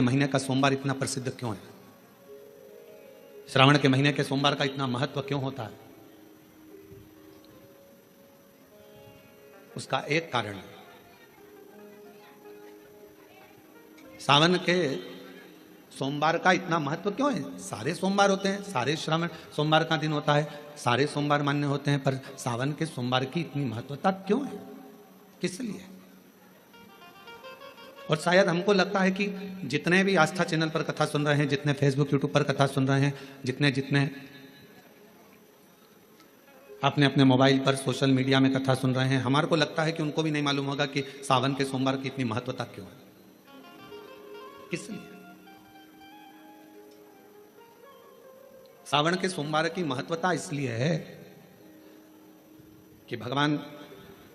महीने का सोमवार इतना प्रसिद्ध क्यों है? श्रावण के महीने के सोमवार का इतना महत्व क्यों होता है? उसका एक कारण है। सावन के सोमवार का इतना महत्व क्यों है? सारे सोमवार होते हैं, सारे श्रावण सोमवार का दिन होता है, सारे सोमवार मान्य होते हैं, पर सावन के सोमवार की इतनी महत्वता क्यों है? किस लिए? और शायद हमको लगता है कि जितने भी आस्था चैनल पर कथा सुन रहे हैं, जितने फेसबुक यूट्यूब पर कथा सुन रहे हैं, जितने जितने अपने अपने मोबाइल पर सोशल मीडिया में कथा सुन रहे हैं, हमारे को लगता है कि उनको भी नहीं मालूम होगा कि सावन के सोमवार की इतनी महत्वता क्यों है, किस लिए। सावन के सोमवार की महत्वता इसलिए है कि भगवान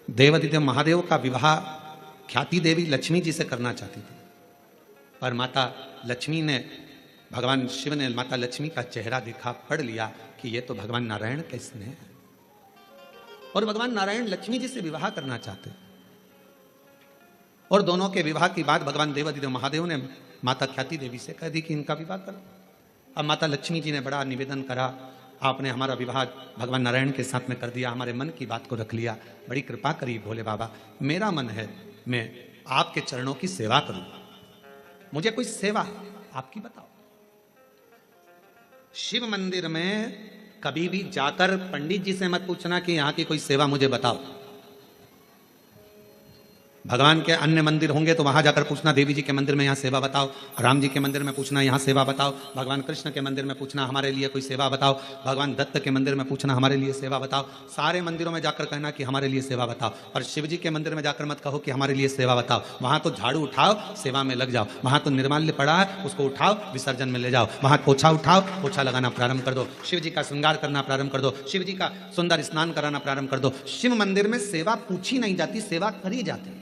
देवादिदेव महादेव का विवाह ख्याति देवी लक्ष्मी जी से करना चाहती थी, पर माता लक्ष्मी ने, भगवान शिव ने माता लक्ष्मी का चेहरा देखा, पढ़ लिया कि ये तो भगवान नारायण का स्नेह है, और भगवान नारायण लक्ष्मी जी से विवाह करना चाहते। और दोनों के विवाह की बात भगवान देवादिदेव महादेव ने माता ख्याति देवी से कह दी कि इनका विवाह करो। अब माता लक्ष्मी जी ने बड़ा निवेदन करा, आपने हमारा विवाह भगवान नारायण के साथ में कर दिया, हमारे मन की बात को रख लिया, बड़ी कृपा करी भोले बाबा, मेरा मन है मैं आपके चरणों की सेवा करूं, मुझे कोई सेवा आपकी बताओ। शिव मंदिर में कभी भी जाकर पंडित जी से मत पूछना कि यहां की कोई सेवा मुझे बताओ। भगवान के अन्य मंदिर होंगे तो वहां जाकर पूछना, देवी जी के मंदिर में यहाँ सेवा बताओ, राम जी के मंदिर में पूछना यहाँ सेवा बताओ, भगवान कृष्ण के मंदिर में पूछना हमारे लिए कोई सेवा बताओ, भगवान दत्त के मंदिर में पूछना हमारे लिए सेवा बताओ। सारे मंदिरों में जाकर कहना कि हमारे लिए सेवा बताओ, और शिव जी के मंदिर में जाकर मत कहो कि हमारे लिए सेवा बताओ। वहां तो झाड़ू उठाओ, सेवा में लग जाओ, वहां तो निर्माल्य पड़ा है उसको उठाओ, विसर्जन में ले जाओ, वहां पोछा उठाओ, पोछा लगाना प्रारंभ कर दो, शिव जी का श्रृंगार करना प्रारंभ कर दो, शिव जी का सुंदर स्नान कराना प्रारंभ कर दो। शिव मंदिर में सेवा पूछी नहीं जाती, सेवा करी जाती है।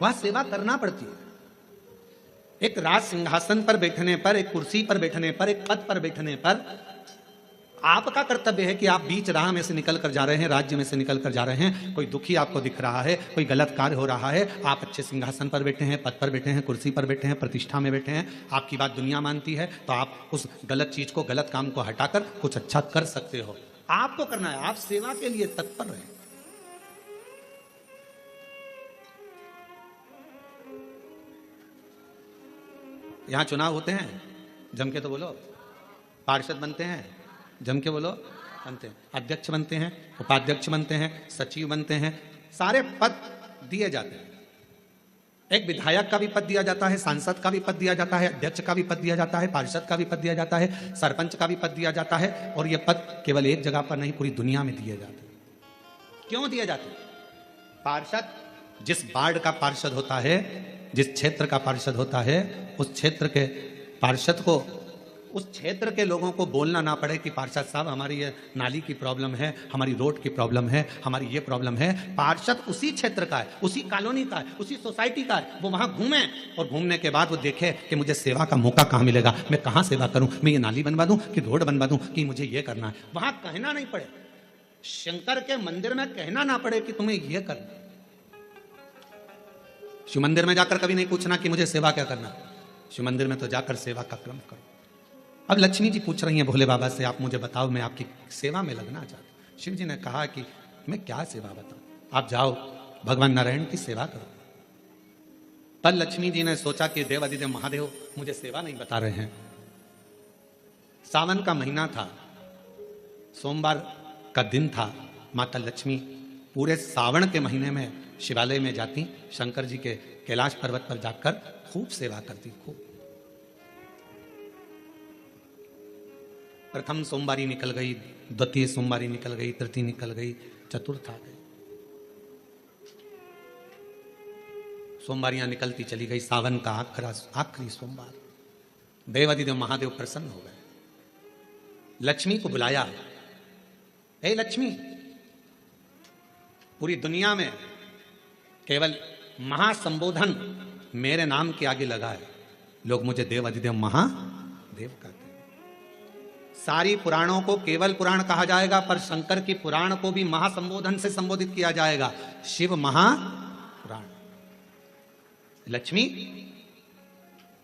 वहां सेवा करना पड़ती है। एक राज सिंहासन पर बैठने पर, एक कुर्सी पर बैठने पर, एक पद पर बैठने पर आपका कर्तव्य है कि आप बीच राह में से निकल कर जा रहे हैं, राज्य में से निकल कर जा रहे हैं, कोई दुखी आपको दिख रहा है, कोई गलत कार्य हो रहा है, आप अच्छे सिंहासन पर बैठे हैं, पद पर बैठे हैं, कुर्सी पर बैठे हैं, प्रतिष्ठा में बैठे हैं, आपकी बात दुनिया मानती है, तो आप उस गलत चीज को, गलत काम को हटाकर कुछ अच्छा कर सकते हो। आपको करना है, आप सेवा के लिए तत्पर रहें। यहां चुनाव होते हैं, जम के तो बोलो, पार्षद बनते हैं, जम के बोलो, बनते हैं, अध्यक्ष बनते हैं, उपाध्यक्ष बनते हैं, सचिव बनते हैं, सारे पद दिए जाते हैं। एक विधायक का भी पद दिया जाता है, सांसद का भी पद दिया जाता है, अध्यक्ष का भी पद दिया जाता है, पार्षद का भी पद दिया जाता है, सरपंच का भी पद दिया जाता है, और ये पद केवल एक जगह पर नहीं, पूरी दुनिया में दिए जाते हैं। क्यों दिए जाते हैं? पार्षद जिस वार्ड का पार्षद होता है, जिस क्षेत्र का पार्षद होता है, उस क्षेत्र के पार्षद को, उस क्षेत्र के लोगों को बोलना ना पड़े कि पार्षद साहब हमारी ये नाली की प्रॉब्लम है, हमारी रोड की प्रॉब्लम है, हमारी ये प्रॉब्लम है। पार्षद उसी क्षेत्र का है, उसी कॉलोनी का है, उसी सोसाइटी का है, वो वहां घूमे और घूमने के बाद वो देखे कि मुझे सेवा का मौका कहाँ मिलेगा, मैं कहाँ सेवा करूं, मैं ये नाली बनवा दूं कि रोड बनवा दूं कि मुझे ये करना है। वहां कहना नहीं पड़े, शंकर के मंदिर में कहना ना पड़े कि तुम्हें ये करना। शिव मंदिर में जाकर कभी नहीं पूछना कि मुझे सेवा क्या करना, शिव मंदिर में तो जाकर सेवा का क्रम करो। अब लक्ष्मी जी पूछ रही हैं भोले बाबा से, आप मुझे बताओ, मैं आपकी सेवा में लगना चाहता हूं। शिव जी ने कहा कि मैं क्या सेवा बताऊं, आप जाओ भगवान नारायण की सेवा करो। तब लक्ष्मी जी ने सोचा कि देवादिदेव महादेव मुझे सेवा नहीं बता रहे हैं। सावन का महीना था, सोमवार का दिन था, माता लक्ष्मी पूरे सावन के महीने में शिवालय में जाती, शंकर जी के कैलाश पर्वत पर जाकर खूब सेवा करती, खूब। प्रथम सोमवारी निकल गई, द्वितीय सोमवारी निकल गई, तृतीय निकल गई, चतुर्थ आ गई, सोमवारियां निकलती चली गई। सावन का आखिरी सोमवार, देवादिदेव महादेव प्रसन्न हो गए। लक्ष्मी को बुलाया, हे लक्ष्मी, पूरी दुनिया में केवल महासंबोधन मेरे नाम के आगे लगा है, लोग मुझे देवादिदेव महादेव कहते हैं। सारी पुराणों को केवल पुराण कहा जाएगा, पर शंकर की पुराण को भी महासंबोधन से संबोधित किया जाएगा, शिव महापुराण। लक्ष्मी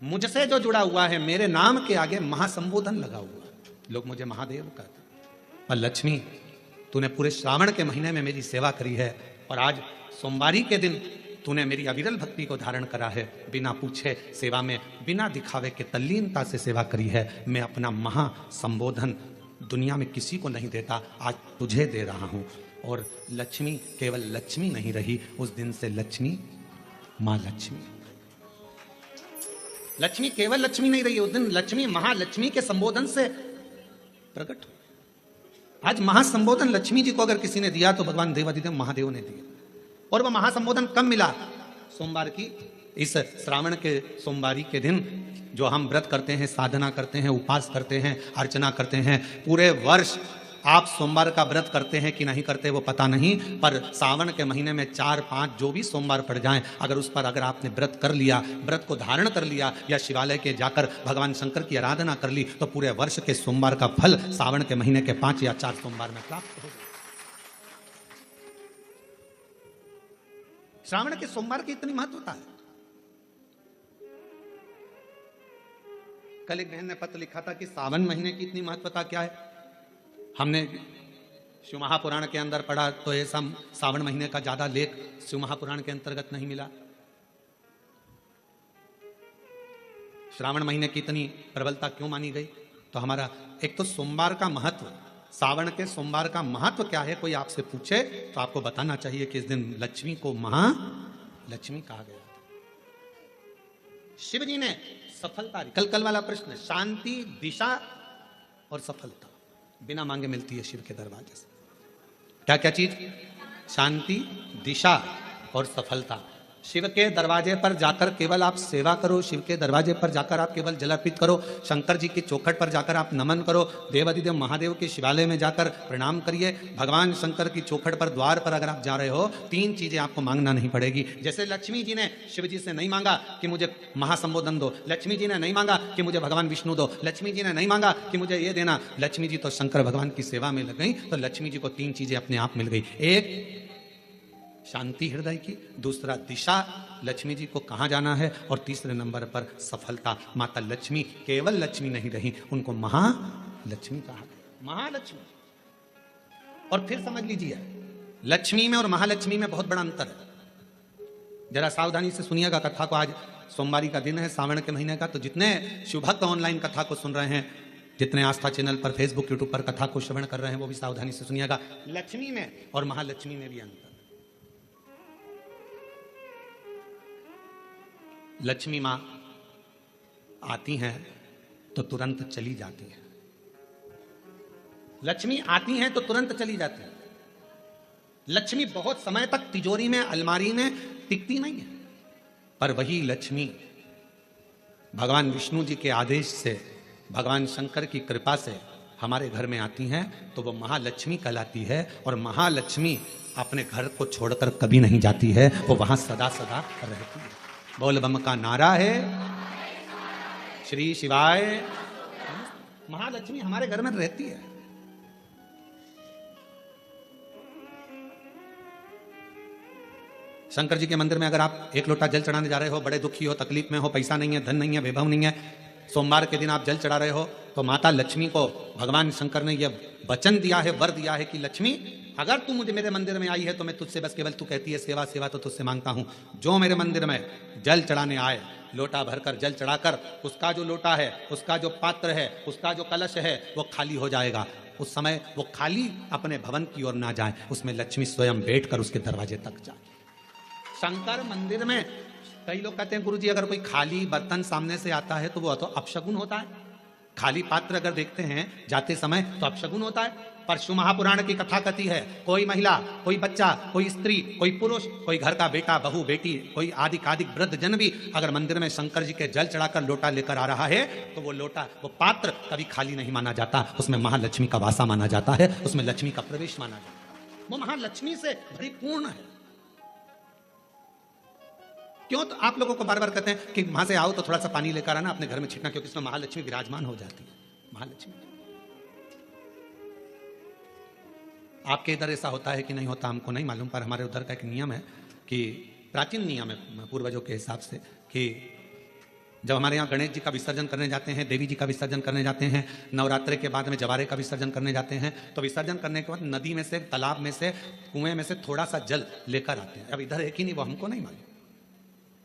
मुझसे जो जुड़ा हुआ है, मेरे नाम के आगे महासंबोधन लगा हुआ, लोग मुझे महादेव कहते हैं। पर लक्ष्मी, तूने पूरे श्रावण के महीने में मेरी सेवा करी है, और आज सोमवारी के दिन तूने मेरी अविरल भक्ति को धारण करा है, बिना पूछे सेवा में, बिना दिखावे के तल्लीनता से सेवा करी है। मैं अपना महासंबोधन दुनिया में किसी को नहीं देता, आज तुझे दे रहा हूं। और लक्ष्मी केवल लक्ष्मी नहीं रही, उस दिन से लक्ष्मी मां लक्ष्मी। लक्ष्मी केवल लक्ष्मी नहीं रही, उस दिन लक्ष्मी महालक्ष्मी के संबोधन से प्रकट हुई। आज महासंबोधन लक्ष्मी जी को अगर किसी ने दिया तो भगवान देवाधिदेव महादेव ने दिया। और वह महासंबोधन कब मिला? सोमवार की इस श्रावण के सोमवारी के दिन, जो हम व्रत करते हैं, साधना करते हैं, उपास करते हैं, अर्चना करते हैं। पूरे वर्ष आप सोमवार का व्रत करते हैं कि नहीं करते वो पता नहीं, पर सावन के महीने में 4-5 जो भी सोमवार पड़ जाएं, अगर उस पर अगर आपने व्रत कर लिया, व्रत को धारण कर लिया, या शिवालय के जाकर भगवान शंकर की आराधना कर ली, तो पूरे वर्ष के सोमवार का फल सावन के महीने के 5 या 4 सोमवार में प्राप्त होगा। श्रावण के सोमवार की इतनी महत्वता है। कल एक बहन ने पत्र लिखा था कि सावन महीने की इतनी महत्वता क्या है। हमने शिव महापुराण के अंदर पढ़ा तो ऐसा सावन महीने का ज्यादा लेख शिव महापुराण के अंतर्गत नहीं मिला। श्रावण महीने की इतनी प्रबलता क्यों मानी गई? तो हमारा एक तो सोमवार का महत्व, सावन के सोमवार का महत्व क्या है, कोई आपसे पूछे तो आपको बताना चाहिए कि इस दिन लक्ष्मी को महालक्ष्मी कहा गया था। शिव जी ने सफलता, कल वाला प्रश्न, शांति, दिशा और सफलता बिना मांगे मिलती है शिव के दरवाजे से। क्या क्या चीज? शांति, दिशा और सफलता। शिव के दरवाजे पर जाकर केवल आप सेवा करो, शिव के दरवाजे पर जाकर आप केवल जल अर्पित करो, शंकर जी की चौखट पर जाकर आप नमन करो, देवाधिदेव महादेव के शिवालय में जाकर प्रणाम करिए। भगवान शंकर की चौखट पर, द्वार पर अगर आप जा रहे हो, 3 चीजें आपको मांगना नहीं पड़ेगी। जैसे लक्ष्मी जी ने शिव जी से नहीं मांगा कि मुझे महासंबोधन दो, लक्ष्मी जी ने नहीं मांगा कि मुझे भगवान विष्णु दो, लक्ष्मी जी ने नहीं मांगा कि मुझे ये देना। लक्ष्मी जी तो शंकर भगवान की सेवा में लग गई, तो लक्ष्मी जी को 3 चीजें अपने आप मिल गई। एक शांति हृदय की, दूसरा दिशा, लक्ष्मी जी को कहां जाना है, और तीसरे नंबर पर सफलता। माता लक्ष्मी केवल लक्ष्मी नहीं रही, उनको महालक्ष्मी कहा गया, महालक्ष्मी। और फिर समझ लीजिए, लक्ष्मी में और महालक्ष्मी में बहुत बड़ा अंतर है। जरा सावधानी से सुनिएगा कथा को। आज सोमवारी का दिन है, सावन के महीने का, तो जितने शिवभक्त ऑनलाइन कथा को सुन रहे हैं, जितने आस्था चैनल पर, फेसबुक, यूट्यूब पर कथा को श्रवण कर रहे हैं, वो भी सावधानी से सुनिएगा। लक्ष्मी में और महालक्ष्मी में भी अंतर। लक्ष्मी मां आती हैं तो तुरंत चली जाती है। लक्ष्मी आती हैं तो तुरंत चली जाती है। लक्ष्मी बहुत समय तक तिजोरी में, अलमारी में टिकती नहीं है। पर वही लक्ष्मी भगवान विष्णु जी के आदेश से, भगवान शंकर की कृपा से हमारे घर में आती हैं, तो वो महालक्ष्मी कहलाती है। और महालक्ष्मी अपने घर को छोड़कर कभी नहीं जाती है, वो वहां सदा सदा रहती है। बोल बम का नारा है, श्री शिवाय। महालक्ष्मी हमारे घर में रहती है। शंकर जी के मंदिर में अगर आप 1 लोटा जल चढ़ाने जा रहे हो, बड़े दुखी हो, तकलीफ में हो, पैसा नहीं है, धन नहीं है, वैभव नहीं है, सोमवार के दिन आप जल चढ़ा रहे हो, तो माता लक्ष्मी को भगवान शंकर ने यह वचन दिया है, वर दिया है कि लक्ष्मी, अगर तू मुझे मेरे मंदिर में आई है तो मैं तुझसे बस केवल, तू कहती है सेवा सेवा, तो तुझसे मांगता हूं, जो मेरे मंदिर में जल चढ़ाने आए, लोटा भरकर जल चढ़ाकर, उसका जो लोटा है, उसका जो पात्र है, उसका जो कलश है, वो खाली हो जाएगा। उस समय वो खाली अपने भवन की ओर ना जाए, उसमें लक्ष्मी स्वयं बैठकर उसके दरवाजे तक जाए। शंकर मंदिर में कई लोग कहते हैं, गुरुजी अगर कोई खाली बर्तन सामने से आता है तो वो तो अपशगुन होता है। खाली पात्र अगर देखते हैं जाते समय तो अपशगुन होता है। पर शिव महापुराण की कथा कहती है, कोई महिला, कोई बच्चा, कोई स्त्री, कोई पुरुष, कोई घर का बेटा, बहू, बेटी, कोई आदिकादिक वृद्ध जन भी अगर मंदिर में शंकर जी के जल चढ़ाकर लोटा लेकर आ रहा है, तो वो लोटा, वो पात्र कभी खाली नहीं माना जाता। उसमें महालक्ष्मी का वासा माना जाता है, उसमें लक्ष्मी का प्रवेश माना जाता है। वो महालक्ष्मी से परिपूर्ण है। क्यों? तो आप लोगों को बार बार कहते हैं कि वहां से आओ तो थोड़ा सा पानी लेकर आना, अपने घर में छिटना, क्योंकि इसमें महालक्ष्मी विराजमान हो जाती है। महालक्ष्मी आपके इधर ऐसा होता है कि नहीं होता हमको नहीं मालूम, पर हमारे उधर का एक नियम है कि प्राचीन नियम है पूर्वजों के हिसाब से कि जब हमारे यहाँ गणेश जी का विसर्जन करने जाते हैं, देवी जी का विसर्जन करने जाते हैं, नवरात्रि के बाद में जवारे का विसर्जन करने जाते हैं, तो विसर्जन करने के बाद नदी में से, तालाब में से, कुएं में से थोड़ा सा जल लेकर आते हैं। अब इधर है कि नहीं वो हमको नहीं मालूम,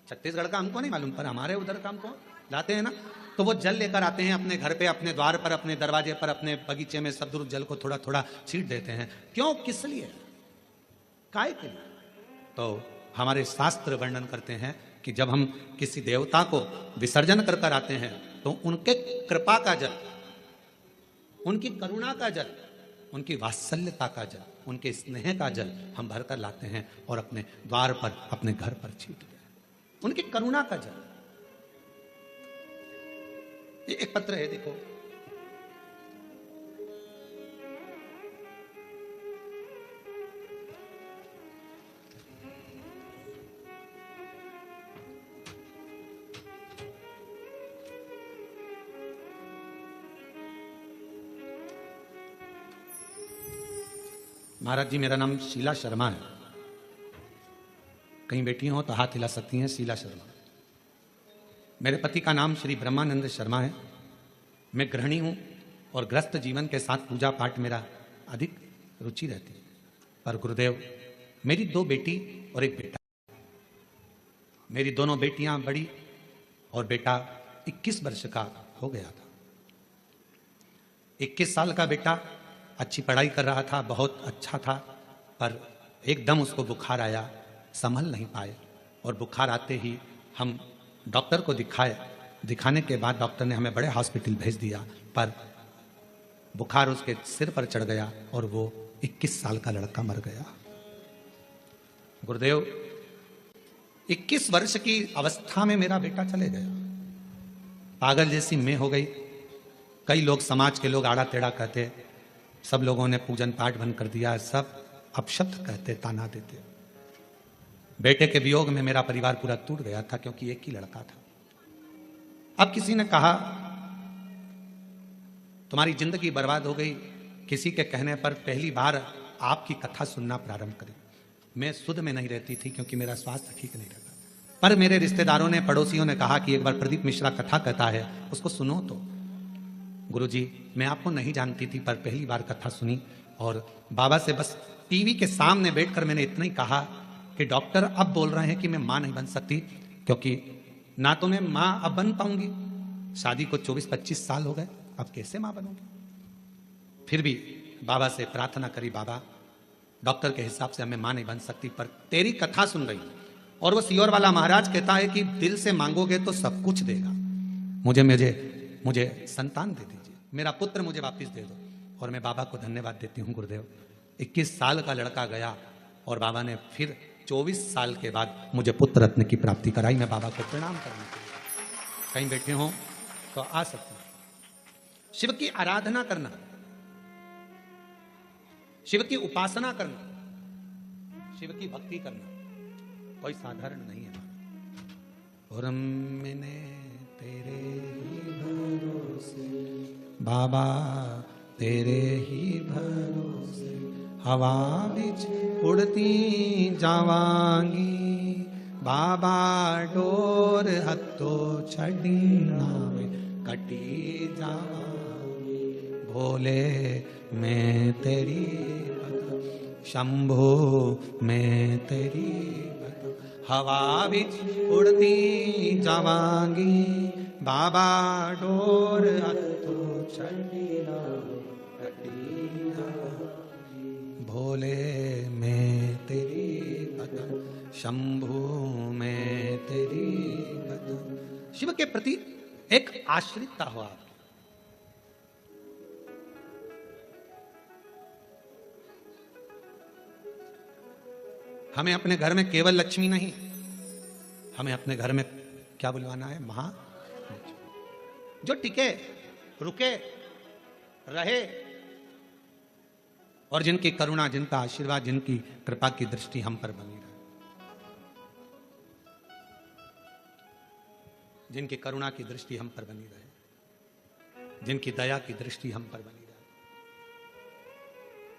छत्तीसगढ़ का हमको नहीं मालूम, पर हमारे उधर का हमको लाते हैं ना, तो वो जल लेकर आते हैं अपने घर पे, अपने द्वार पर, अपने दरवाजे पर, अपने बगीचे में सब दूर जल को थोड़ा थोड़ा छीट देते हैं। क्यों, किस लिए, काय के लिए? तो हमारे शास्त्र वर्णन करते हैं कि जब हम किसी देवता को विसर्जन कर कर आते हैं तो उनके कृपा का जल, उनकी करुणा का जल, उनकी वात्सल्यता का जल, उनके स्नेह का जल हम भरकर लाते हैं और अपने द्वार पर, अपने घर पर छीटते हैं, उनकी करुणा का जल। ये एक पत्र है, देखो, महाराज जी मेरा नाम शीला शर्मा है, कहीं बैठी हो तो हाथ हिला सकती हैं, शीला शर्मा। मेरे पति का नाम श्री ब्रह्मानंद शर्मा है। मैं गृहिणी हूं और गृहस्थ जीवन के साथ पूजा पाठ मेरा अधिक रुचि रहती है। पर गुरुदेव, मेरी 2 बेटी और 1 बेटा, मेरी दोनों बेटियां बड़ी और बेटा 21 वर्ष का हो गया था। 21 साल का बेटा अच्छी पढ़ाई कर रहा था, बहुत अच्छा था, पर एकदम उसको बुखार आया, संभल नहीं पाए, और बुखार आते ही हम डॉक्टर को दिखाए। दिखाने के बाद डॉक्टर ने हमें बड़े हॉस्पिटल भेज दिया, पर बुखार उसके सिर पर चढ़ गया और वो 21 साल का लड़का मर गया। गुरुदेव, 21 वर्ष की अवस्था में मेरा बेटा चले गया, पागल जैसी मैं हो गई। कई लोग, समाज के लोग आड़ा टेढ़ा कहते, सब लोगों ने पूजन पाठ बंद कर दिया, सब अपशब्द कहते, ताना देते। बेटे के वियोग में मेरा परिवार पूरा टूट गया था, क्योंकि एक ही लड़का था। अब किसी ने कहा तुम्हारी जिंदगी बर्बाद हो गई, किसी के कहने पर पहली बार आपकी कथा सुनना प्रारंभ करें। मैं सुध में नहीं रहती थी क्योंकि मेरा स्वास्थ्य ठीक नहीं रहता, पर मेरे रिश्तेदारों ने, पड़ोसियों ने कहा कि एक बार प्रदीप मिश्रा कथा कहता है, उसको सुनो। तो गुरुजी, मैं आपको नहीं जानती थी, पर पहली बार कथा सुनी और बाबा से बस टीवी के सामने बैठकर मैंने इतना ही कहा कि डॉक्टर अब बोल रहे हैं कि मैं मां नहीं बन सकती, क्योंकि ना तो मैं मां अब बन पाऊंगी, शादी को 24-25 साल हो गए, अब कैसे मां बनूंगी। फिर भी बाबा से प्रार्थना करी, बाबा डॉक्टर के हिसाब से हमें मां नहीं बन सकती, पर तेरी कथा सुन रही हूं और वो सियोर वाला महाराज कहता है कि दिल से मांगोगे तो सब कुछ देगा, मुझे मुझे मुझे संतान दे दीजिए, मेरा पुत्र मुझे वापस दे दो। और मैं बाबा को धन्यवाद देती हूँ गुरुदेव, 21 साल का लड़का गया और बाबा ने फिर 24 साल के बाद मुझे पुत्र रत्न की प्राप्ति कराई। मैं बाबा को प्रणाम करने के लिए, कहीं बैठे हो तो आ सकते हैं। शिव की आराधना करना, शिव की उपासना करना, शिव की भक्ति करना कोई साधारण नहीं है। और मैंने तेरे ही भरोसे बाबा, तेरे ही भरोसे हवा बिच उड़ती जावांगी, बाबा डोर हत्तो छड़ना कटी जावांगी, भोले मैं तेरी भक्त, शंभो मैं तेरी भक्त, हवा बिच उड़ती जावांगी, बाबा डोर हत्तो छड़ना कटी जावांगी, भोले मैं तेरी भक्त, शंभु मैं तेरी भक्त। शिव के प्रति एक आश्रितता हो आपकी। हमें अपने घर में केवल लक्ष्मी नहीं, हमें अपने घर में क्या बुलवाना है, महा, जो टिके, रुके, रहे और जिनकी करुणा, जिनका आशीर्वाद, जिनकी कृपा की दृष्टि हम पर बनी रहे, जिनकी करुणा की दृष्टि हम पर बनी रहे, जिनकी दया की दृष्टि हम पर बनी रहे।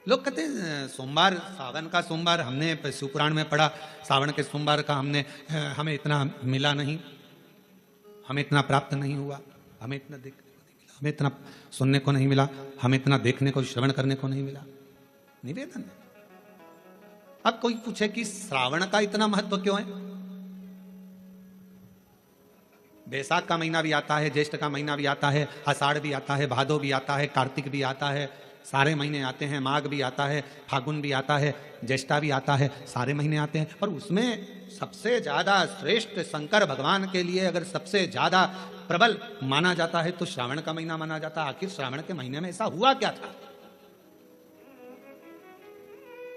लोग कहते हैं सोमवार, सावन का सोमवार, हमने शिव पुराण में पढ़ा, सावन के सोमवार का हमें इतना मिला नहीं, हमें इतना प्राप्त नहीं हुआ, हमें इतना देखने को नहीं मिला, हमें इतना सुनने को नहीं मिला, हमें इतना देखने को, श्रवण करने को नहीं मिला। निवेदन। अब कोई पूछे कि श्रावण का इतना महत्व क्यों है? बैसाख का महीना भी आता है, ज्येष्ठ का महीना भी आता है, आषाढ़ भी आता है, भादो भी आता है, कार्तिक भी आता है, सारे महीने आते हैं, माघ भी आता है, फागुन भी आता है, ज्येष्ठा भी आता है, सारे महीने आते हैं। पर उसमें सबसे ज्यादा श्रेष्ठ शंकर भगवान के लिए अगर सबसे ज्यादा प्रबल माना जाता है तो श्रावण का महीना माना जाता है। आखिर श्रावण के महीने में ऐसा हुआ क्या था?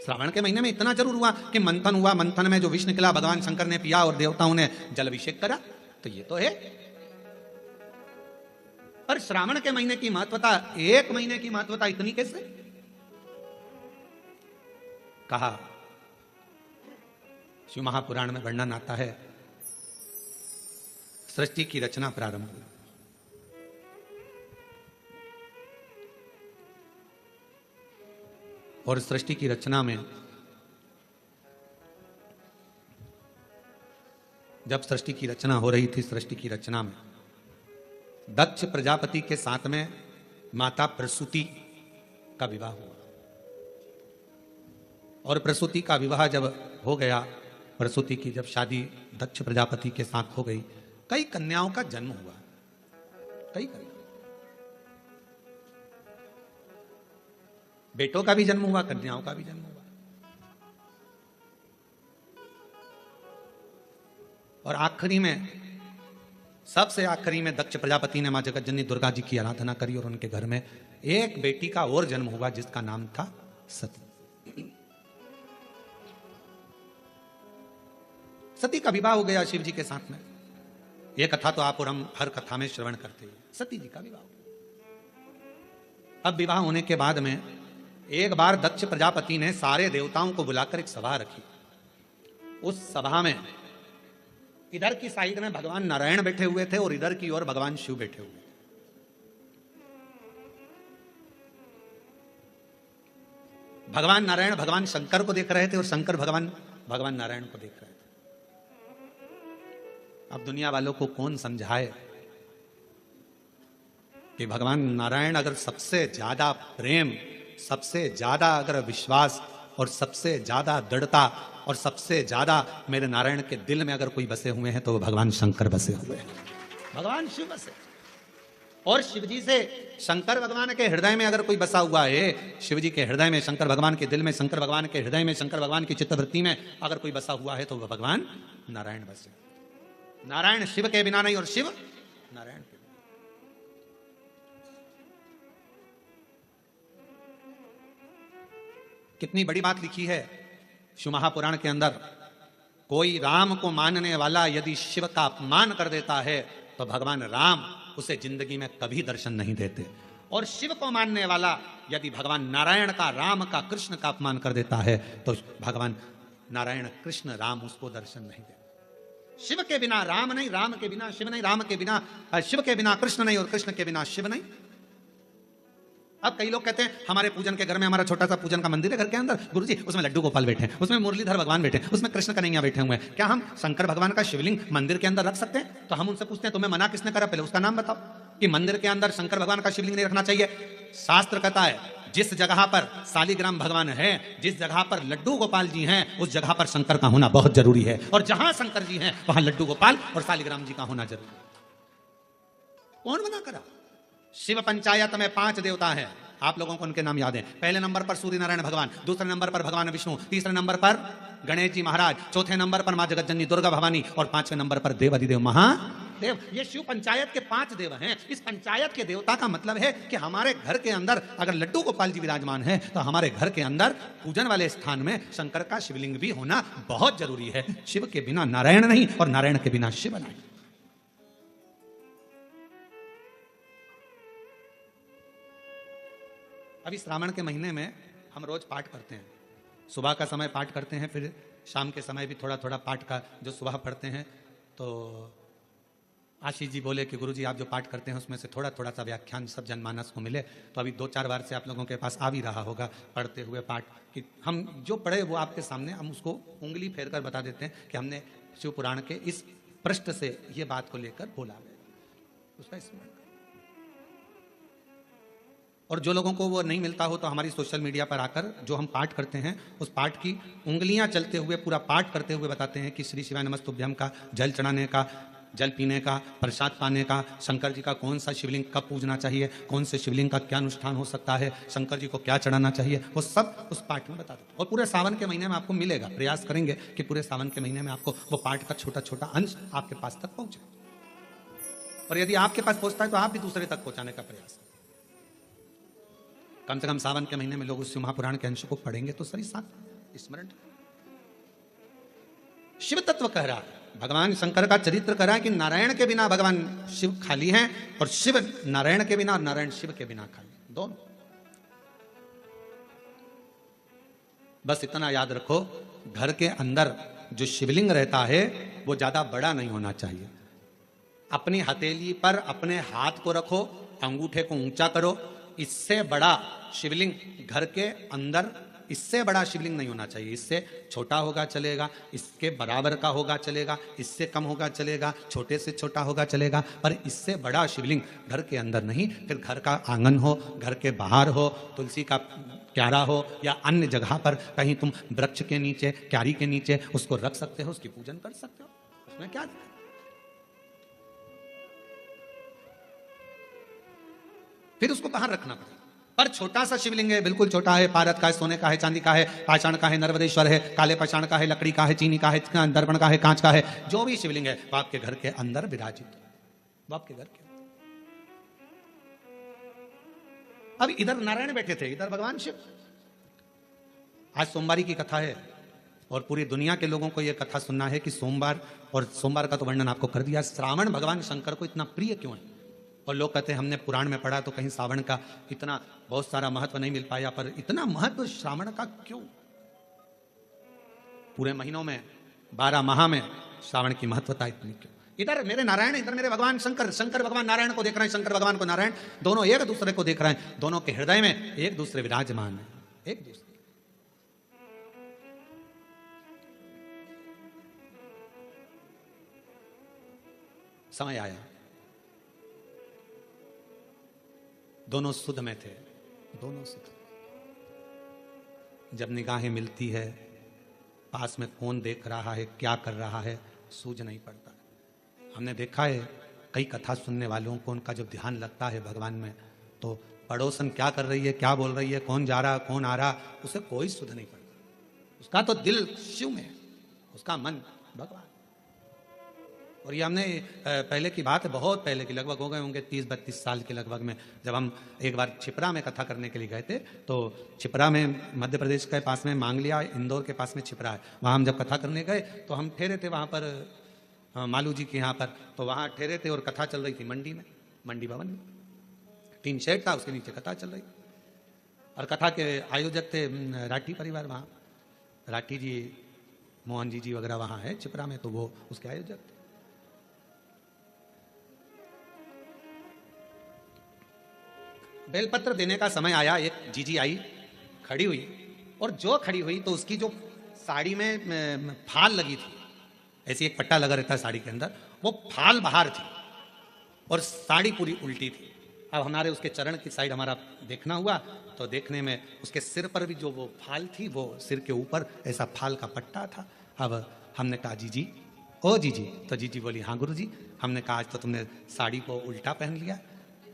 श्रावण के महीने में इतना जरूर हुआ कि मंथन हुआ, मंथन में जो विष निकला भगवान शंकर ने पिया और देवताओं ने जल अभिषेक करा, तो ये तो है। पर श्रावण के महीने की महत्वता, एक महीने की महत्वता इतनी कैसे? कहा शिव महापुराण में वर्णन आता है, सृष्टि की रचना प्रारंभ हुई। और सृष्टि की रचना में जब सृष्टि की रचना हो रही थी, सृष्टि की रचना में दक्ष प्रजापति के साथ में माता प्रसूति का विवाह हुआ। और प्रसूति का विवाह जब हो गया, प्रसूति की जब शादी दक्ष प्रजापति के साथ हो गई, कई कन्याओं का जन्म हुआ, कई कन्या, बेटों का भी जन्म हुआ, कन्याओं का भी जन्म हुआ। और आखिरी में, सबसे आखिरी में दक्ष प्रजापति ने मां जगतजननी दुर्गा जी की आराधना करी और उनके घर में एक बेटी का और जन्म हुआ जिसका नाम था सती। सती का विवाह हो गया शिव जी के साथ में। यह कथा तो आप और हम हर कथा में श्रवण करते हैं। सती जी का विवाह। अब विवाह होने के बाद में एक बार दक्ष प्रजापति ने सारे देवताओं को बुलाकर एक सभा रखी। उस सभा में इधर की साइड में भगवान नारायण बैठे हुए थे और इधर की ओर भगवान शिव बैठे हुए थे। भगवान नारायण भगवान शंकर को देख रहे थे और शंकर भगवान नारायण को देख रहे थे। अब दुनिया वालों को कौन समझाए कि भगवान नारायण अगर सबसे ज्यादा प्रेम, सबसे ज्यादा अगर विश्वास और सबसे ज्यादा दृढ़ता और सबसे ज्यादा मेरे नारायण के दिल में अगर कोई बसे हुए हैं तो वो भगवान शंकर बसे हुए हैं, भगवान शिव बसे। और शिव जी से, शंकर भगवान के हृदय में अगर कोई बसा हुआ है, शिव जी के हृदय में, शंकर भगवान के दिल में, शंकर भगवान के हृदय में, शंकर भगवान की चित्तवृत्ति में अगर कोई बसा हुआ है तो वह भगवान नारायण बसे। नारायण शिव के बिना नहीं और शिव नारायण के बिना। कितनी बड़ी बात लिखी है शिव महापुराण के अंदर। कोई राम को मानने वाला यदि शिव का अपमान कर देता है तो भगवान राम उसे जिंदगी में कभी दर्शन नहीं देते। और शिव को मानने वाला यदि भगवान नारायण का, राम का, कृष्ण का अपमान कर देता है तो भगवान नारायण, कृष्ण, राम उसको दर्शन नहीं देते। शिव के बिना राम नहीं, राम के बिना शिव नहीं, राम के बिना, शिव के बिना कृष्ण नहीं और कृष्ण के बिना शिव नहीं। अब कई लोग कहते हैं हमारे पूजन के घर में, हमारा छोटा सा पूजन का मंदिर है घर के अंदर, गुरुजी उसमें लड्डू गोपाल बैठे हैं, उसमें मुरलीधर भगवान बैठे हैं, उसमें कृष्ण कन्हैया बैठे हुए हैं, क्या हम शंकर भगवान का शिवलिंग मंदिर के अंदर रख सकते हैं? तो हम उनसे पूछते हैं तुम्हें मना किसने करा, पहले उसका नाम बताओ कि मंदिर के अंदर शंकर भगवान का शिवलिंग नहीं रखना चाहिए। शास्त्र कहता है जिस जगह पर शालिग्राम भगवान है, जिस जगह पर लड्डू गोपाल जी हैं, उस जगह पर शंकर का होना बहुत जरूरी है। और जहां शंकर जी हैं वहां लड्डू गोपाल और शालिग्राम जी का होना जरूरी है। कौन मना करा? शिव पंचायत में 5 देवता हैं, आप लोगों को उनके नाम याद हैं। पहले नंबर पर सूर्य नारायण भगवान, दूसरे नंबर पर भगवान विष्णु, तीसरे नंबर पर गणेश जी महाराज, चौथे नंबर पर मां जगतजननी दुर्गा भवानी और 5वें नंबर पर देव अधिदेव महादेव। ये शिव पंचायत के 5 देव हैं। इस पंचायत के देवता का मतलब है कि हमारे घर के अंदर अगर लड्डू गोपाल जी विराजमान है तो हमारे घर के अंदर पूजन वाले स्थान में शंकर का शिवलिंग भी होना बहुत जरूरी है। शिव के बिना नारायण नहीं और नारायण के बिना शिव नहीं। अभी श्रावण के महीने में हम रोज पाठ करते हैं। सुबह का समय पाठ करते हैं, फिर शाम के समय भी थोड़ा थोड़ा पाठ का जो सुबह पढ़ते हैं। तो आशीष जी बोले कि गुरुजी आप जो पाठ करते हैं उसमें से थोड़ा थोड़ा सा व्याख्यान सब जनमानस को मिले, तो अभी 2-4 बार से आप लोगों के पास आ भी रहा होगा पढ़ते हुए पाठ कि हम जो पढ़े वो आपके सामने हम उसको उंगली फेर कर बता देते हैं कि हमने शिव पुराण के इस पृष्ठ से ये बात को लेकर बोला है, उसका स्मरण। और जो लोगों को वो नहीं मिलता हो तो हमारी सोशल मीडिया पर आकर जो हम पाठ करते हैं उस पाठ की उंगलियां चलते हुए पूरा पाठ करते हुए बताते हैं कि श्री शिवाय नमस्तुभ्यम का जल चढ़ाने का, जल पीने का, प्रसाद पाने का, शंकर जी का कौन सा शिवलिंग कब पूजना चाहिए, कौन से शिवलिंग का क्या अनुष्ठान हो सकता है, शंकर जी को क्या चढ़ाना चाहिए, वो सब उस पाठ में बताते हैं। और पूरे सावन के महीने में आपको मिलेगा, प्रयास करेंगे कि पूरे सावन के महीने में आपको वो पाठ का छोटा छोटा अंश आपके पास तक पहुंचे। और यदि आपके पास पहुंचता है तो आप भी दूसरे तक पहुंचाने का प्रयास करें। कम से कम सावन के महीने में लोग उस महापुराण के अंश को पढ़ेंगे तो सही साथ स्मरण। शिव तत्व कह रहा है, भगवान शंकर का चरित्र कह रहा है कि नारायण के बिना भगवान शिव खाली हैं और शिव नारायण के बिना और नारायण शिव के बिना खाली, दोनों। बस इतना याद रखो, घर के अंदर जो शिवलिंग रहता है वो ज्यादा बड़ा नहीं होना चाहिए। अपनी हथेली पर अपने हाथ को रखो, अंगूठे को ऊंचा करो। इससे बड़ा शिवलिंग घर के अंदर, इससे बड़ा शिवलिंग नहीं होना चाहिए। इससे छोटा होगा चलेगा, इसके बराबर का होगा चलेगा, इससे कम होगा चलेगा, छोटे से छोटा होगा चलेगा, पर इससे बड़ा शिवलिंग घर के अंदर नहीं। फिर घर का आंगन हो, घर के बाहर हो, तुलसी का क्यारा हो या अन्य जगह पर कहीं तुम वृक्ष के नीचे, क्यारी के नीचे उसको रख सकते हो, उसकी पूजन कर सकते हो, उसमें क्या दिक्कत। फिर उसको बाहर रखना पड़ेगा। पर छोटा सा शिवलिंग है, बिल्कुल छोटा है, पारद का है, सोने का है, चांदी का है, पाषाण का है, नर्मदेश्वर है, काले पाषाण का है, लकड़ी का है, चीनी का है, दर्पण का है, कांच का है, जो भी शिवलिंग है वो आपके घर के अंदर विराजित है, वो आपके घर के। अब इधर नारायण बैठे थे, इधर भगवान शिव। आज सोमवारी की कथा है और पूरी दुनिया के लोगों को यह कथा सुनना है कि सोमवार, और सोमवार का तो वर्णन आपको कर दिया, श्रावण भगवान शंकर को इतना प्रिय क्यों है। और लोग कहते हैं हमने पुराण में पढ़ा तो कहीं श्रावण का इतना बहुत सारा महत्व नहीं मिल पाया, पर इतना महत्व श्रावण का क्यों। पूरे महीनों में 12 माह में श्रावण की महत्वता इतनी क्यों। इधर मेरे नारायण, इधर मेरे भगवान शंकर, शंकर भगवान नारायण को देख रहे हैं, शंकर भगवान को नारायण, दोनों एक दूसरे को देख रहे हैं, दोनों के हृदय में एक दूसरे विराजमान है, एक दूसरे। समय आया, दोनों सुध में थे, दोनों सुध। जब निगाहें मिलती है, पास में कौन देख रहा है, क्या कर रहा है, सूझ नहीं पड़ता। हमने देखा है कई कथा सुनने वालों को, उनका जब ध्यान लगता है भगवान में तो पड़ोसन क्या कर रही है, क्या बोल रही है, कौन जा रहा, कौन आ रहा, उसे कोई सुध नहीं पड़ता। उसका तो दिल शिव में है, उसका मन भगवान। और ये हमने पहले की बात है, बहुत पहले की, लगभग हो गए होंगे 30-32 साल के लगभग में, जब हम एक बार छिपरा में कथा करने के लिए गए थे। तो छिपरा में, मध्य प्रदेश के पास में मांगलिया, इंदौर के पास में छिपरा है, वहाँ हम जब कथा करने गए तो हम ठहरे थे वहाँ पर मालू जी के यहाँ पर, तो वहाँ ठहरे थे और कथा चल रही थी मंडी में, मंडी भवन में 3 शेड था, उसके नीचे कथा चल रही। और कथा के आयोजक थे राठी परिवार, वहाँ राठी जी, मोहन जी वगैरह वहाँ है छिपरा में, तो वो उसके आयोजक थे। बेलपत्र देने का समय आया, एक जीजी आई, खड़ी हुई, और जो खड़ी हुई तो उसकी जो साड़ी में फाल लगी थी, ऐसी एक पट्टा लगा रहता है साड़ी के अंदर, वो फाल बाहर थी और साड़ी पूरी उल्टी थी। अब हमारे उसके चरण की साइड हमारा देखना हुआ, तो देखने में उसके सिर पर भी जो वो फाल थी, वो सिर के ऊपर ऐसा फाल का पट्टा था। अब हमने कहा जीजी, ओ जीजी, तो जीजी बोली हाँ गुरुजी। हमने कहा आज तो तुमने साड़ी को उल्टा पहन लिया।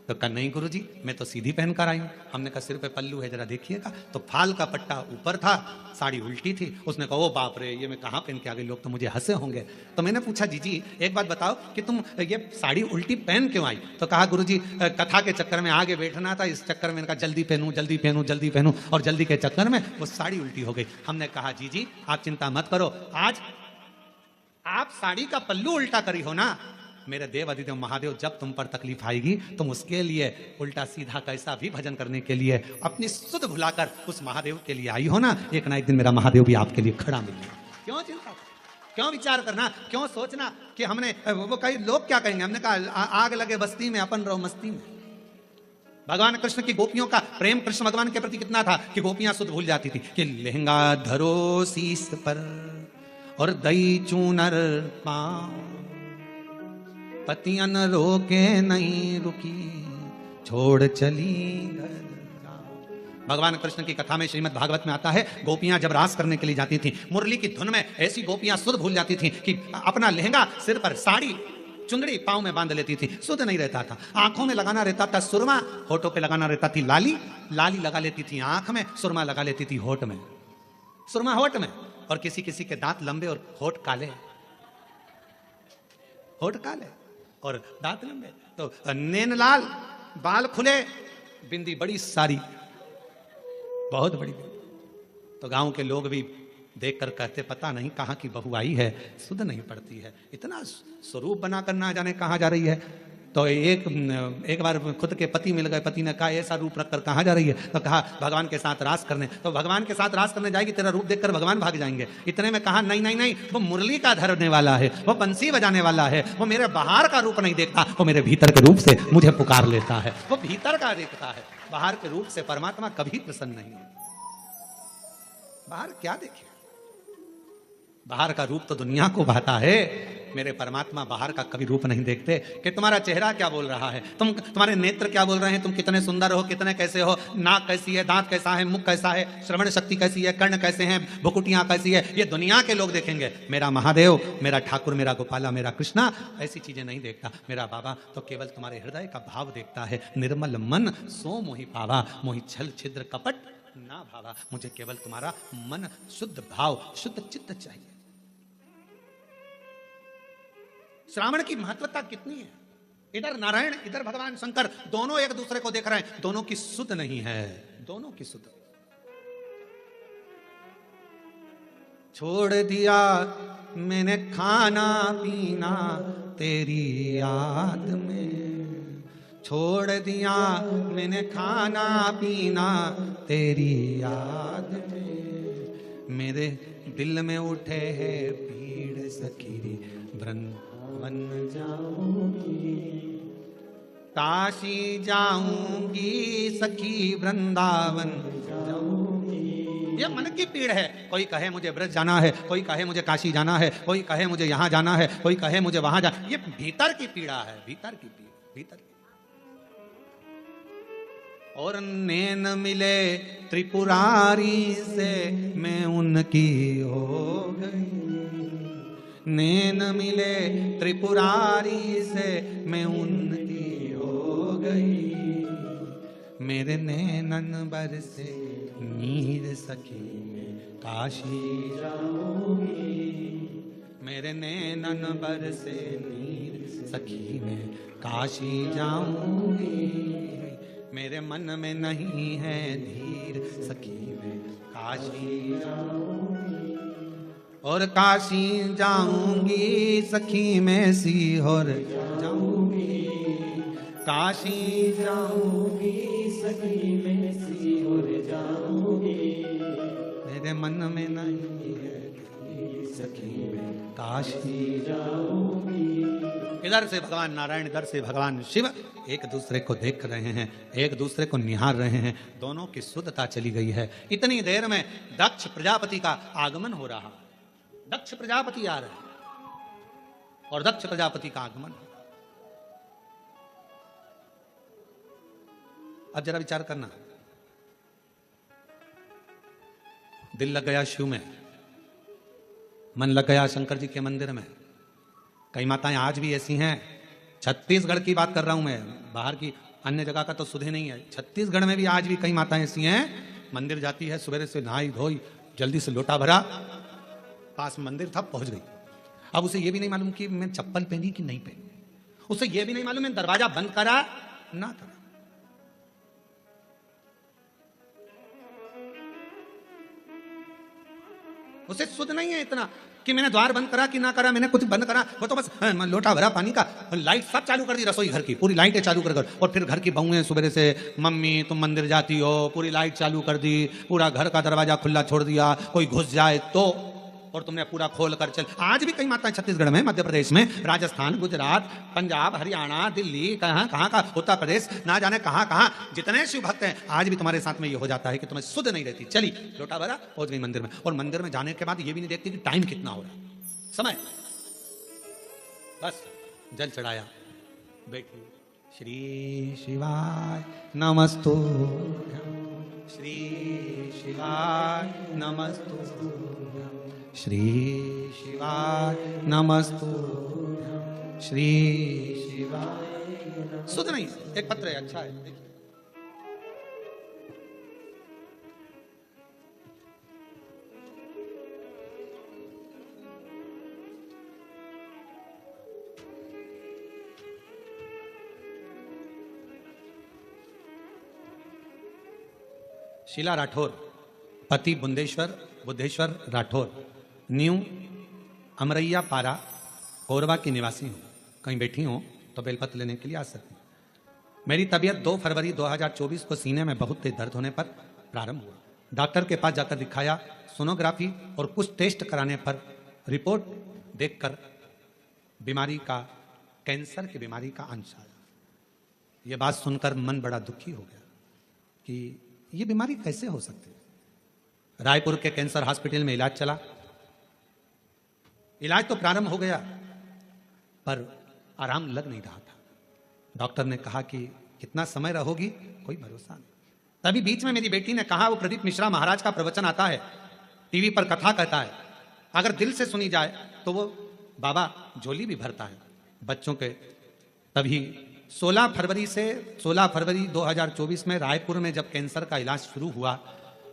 तो कहा नहीं गुरुजी, मैं तो सीधी पहन कर आई हूँ। हमने कहा सिर पे पल्लू है, जरा देखिएगा। तो फाल का पट्टा ऊपर था, साड़ी उल्टी थी। उसने कहा ओ बाप रे, ये मैं कहाँ पहन के आ गई, लोग तो मुझे हंसे होंगे। तो मैंने पूछा जीजी एक बात बताओ कि तुम ये साड़ी उल्टी पहन क्यों आई। तो कहा गुरुजी कथा के चक्कर में आगे बैठना था, इस चक्कर में कहा जल्दी पहनूं जल्दी पहनूं जल्दी पहनूं, और जल्दी के चक्कर में वो साड़ी उल्टी हो गई। हमने कहा जीजी आप चिंता मत करो, आज आप साड़ी का पल्लू उल्टा करी हो ना, मेरे देव अधिदेव महादेव जब तुम पर तकलीफ आएगी तुम उसके लिए उल्टा सीधा कैसा भी भजन करने के लिए अपनी सुध भुलाकर उस महादेव के लिए आई हो ना, एक दिन मेरा महादेव भी आपके लिए खड़ा मिलेगा। क्यों चिंता? क्यों विचार करना, क्यों सोचना कि हमने वो कई लोग क्या कहेंगे। हमने कहा आग लगे बस्ती में अपन रहो मस्ती में। भगवान कृष्ण की गोपियों का प्रेम कृष्ण भगवान के प्रति कितना था कि गोपियां सुध भूल जाती थी कि लहंगा धरो शीस पर और दई चूनर पांव, पतियन रोके नहीं रुकी छोड़ चली घर। भगवान कृष्ण की कथा में श्रीमद् भागवत में आता है, गोपियां जब रास करने के लिए जाती थी, मुरली की धुन में ऐसी गोपियां सुध भूल जाती थी कि अपना लहंगा सिर पर, साड़ी चुंदड़ी पांव में बांध लेती थी, सुध नहीं रहता था। आंखों में लगाना रहता था सुरमा, होठों पे लगाना रहता थी लाली, लाली लगा लेती थी आंख में, सुरमा लगा लेती थी होठ में, सुरमा होठ में। और किसी किसी के दांत लंबे और होठ काले, होठ काले और दांत लंबे, तो नैन लाल, बाल खुले, बिंदी बड़ी सारी, बहुत बड़ी बिंदी। तो गांव के लोग भी देखकर कहते पता नहीं कहां की बहू आई है, सुध नहीं पड़ती है, इतना स्वरूप बनाकर ना जाने कहां जा रही है। तो एक बार खुद के पति मिल गए, पति ने कहा ऐसा रूप रखकर कहां जा रही है, तो कहा भगवान के साथ रास करने। तो भगवान के साथ रास करने जाएगी, तेरा रूप देखकर भगवान भाग जाएंगे। इतने में कहा नहीं नहीं नहीं, वो मुरली का धरने वाला है, वो बंसी बजाने वाला है, वो मेरे बाहर का रूप नहीं देखता, वो मेरे भीतर के रूप से मुझे पुकार लेता है, वो भीतर का देखता है, बाहर के रूप से परमात्मा कभी प्रसन्न नहीं है। बाहर क्या देखे, बाहर का रूप तो दुनिया को भाता है, मेरे परमात्मा बाहर का कभी रूप नहीं देखते कि तुम्हारा चेहरा क्या बोल रहा है, तुम्हारे नेत्र क्या बोल रहे हैं, तुम कितने सुंदर हो, कितने कैसे हो, नाक कैसी है, दांत कैसा है, मुख कैसा है, श्रवण शक्ति कैसी है, कर्ण कैसे हैं, भुकुटियां कैसी है, ये दुनिया के लोग देखेंगे। मेरा महादेव, मेरा ठाकुर, मेरा गोपाला, मेरा कृष्णा ऐसी चीजें नहीं देखता। मेरा बाबा तो केवल तुम्हारे हृदय का भाव देखता है। निर्मल मन सो मोहि पावा, मोहि छल छिद्र कपट ना भावा। मुझे केवल तुम्हारा मन, शुद्ध भाव, शुद्ध चित्त चाहिए। श्रावण की महत्वता कितनी है, इधर नारायण, इधर भगवान शंकर, दोनों एक दूसरे को देख रहे हैं, दोनों की सुध नहीं है, दोनों की सुध। छोड़ दिया मैंने खाना पीना तेरी याद में, छोड़ दिया मैंने खाना पीना तेरी याद में, मेरे दिल में उठे है पीड़ सखी वृंदावन जाऊंगी, काशी जाऊंगी सखी वृंदावन जाऊंगी। ये मन की पीड़ है, कोई कहे मुझे ब्रज जाना है, कोई कहे मुझे काशी जाना है, कोई कहे मुझे यहां जाना है, कोई कहे मुझे वहां जाना। ये भीतर की पीड़ा है, भीतर की पीड़ा, भीतर की। और नैन मिले त्रिपुरारी से मैं उनकी हो गई, नैन मिले त्रिपुरारी से मैं उनकी हो गई, मेरे नैनन बरसे नीर सखी में काशी जाऊंगी, मेरे नैनन बरसे नीर सखी में काशी जाऊंगी, मेरे मन में नहीं है धीर सखी में काशी जाऊंगी, और काशी जाऊंगी सखी में सीहोर जाऊंगी, काशी जाऊंगी सखी में सीहोर जाऊंगी, मेरे मन में नहीं है सखी में काशी जाऊंगी। इधर से भगवान नारायण, इधर से भगवान शिव एक दूसरे को देख रहे हैं, एक दूसरे को निहार रहे हैं, दोनों की शुद्धता चली गई है। इतनी देर में दक्ष प्रजापति का आगमन हो रहा, दक्ष प्रजापति आ रहे हैं और दक्ष प्रजापति का आगमन। अब जरा विचार करना, दिल लग गया शिव में, मन लग गया शंकर जी के मंदिर में। कई माताएं आज भी ऐसी हैं, छत्तीसगढ़ की बात कर रहा हूं मैं, बाहर की अन्य जगह का तो सुधे नहीं है, छत्तीसगढ़ में भी आज भी कई माताएं ऐसी हैं, मंदिर जाती है, सुबह से नहाई धोई, जल्दी से लोटा भरा, पास मंदिर था, पहुंच गई। अब उसे यह भी नहीं मालूम कि मैं चप्पल पहनी कि नहीं पहनी, उसे यह भी नहीं मालूम मैं दरवाजा बंद करा ना करा। उसे सुध नहीं है इतना कि मैंने द्वार बंद करा कि ना करा, मैंने कुछ बंद करा, वो तो बस लोटा भरा पानी का, लाइट सब चालू कर दी, रसोई घर की पूरी लाइटें चालू कर, और फिर घर की बहुएं सुबह से मम्मी तुम मंदिर जाती हो, पूरी लाइट चालू कर दी, पूरा घर का दरवाजा खुला छोड़ दिया, कोई घुस जाए तो और तुमने पूरा खोल कर चल। आज भी कई माताएं छत्तीसगढ़ में, मध्य प्रदेश में, राजस्थान, गुजरात, पंजाब, हरियाणा, दिल्ली, कहाँ कहाँ का, उत्तर प्रदेश, ना जाने कहाँ कहाँ जितने शिव भक्त हैं, आज भी तुम्हारे साथ में ये हो जाता है कि तुम्हें सुध नहीं रहती। चली लोटा भरा, पहुंच गई मंदिर में, और मंदिर में जाने के बाद ये भी नहीं देखती कि टाइम कितना हो रहा है, समय, बस जल चढ़ाया, बैठी, श्री शिवाय नमस्तु, श्री शिवाय नमस्तु, श्री शिवाय नमस्तु, श्री शिवाय। सुध नहीं, एक पत्र है, अच्छा है, देखिए। शीला राठौर, पति बुद्धेश्वर राठौर, न्यू अमरैया पारा, कोरबा की निवासी हूँ। कहीं बैठी हो तो बेलपत्र लेने के लिए आ सकती हूँ। मेरी तबीयत 2 फरवरी 2024 को सीने में बहुत तेज दर्द होने पर प्रारंभ हुआ। डॉक्टर के पास जाकर दिखाया, सोनोग्राफी और कुछ टेस्ट कराने पर रिपोर्ट देखकर बीमारी का, कैंसर की बीमारी का अंश आया। यह बात सुनकर मन बड़ा दुखी हो गया कि ये बीमारी कैसे हो सकती है। रायपुर के कैंसर हॉस्पिटल में इलाज चला, इलाज तो प्रारंभ हो गया पर आराम लग नहीं रहा था। डॉक्टर ने कहा कि कितना समय रहोगी, कोई भरोसा नहीं। तभी बीच में मेरी बेटी ने कहा, वो प्रदीप मिश्रा महाराज का प्रवचन आता है, टीवी पर कथा कहता है, अगर दिल से सुनी जाए तो वो बाबा झोली भी भरता है बच्चों के। तभी 16 फरवरी 2024 में रायपुर में जब कैंसर का इलाज शुरू हुआ,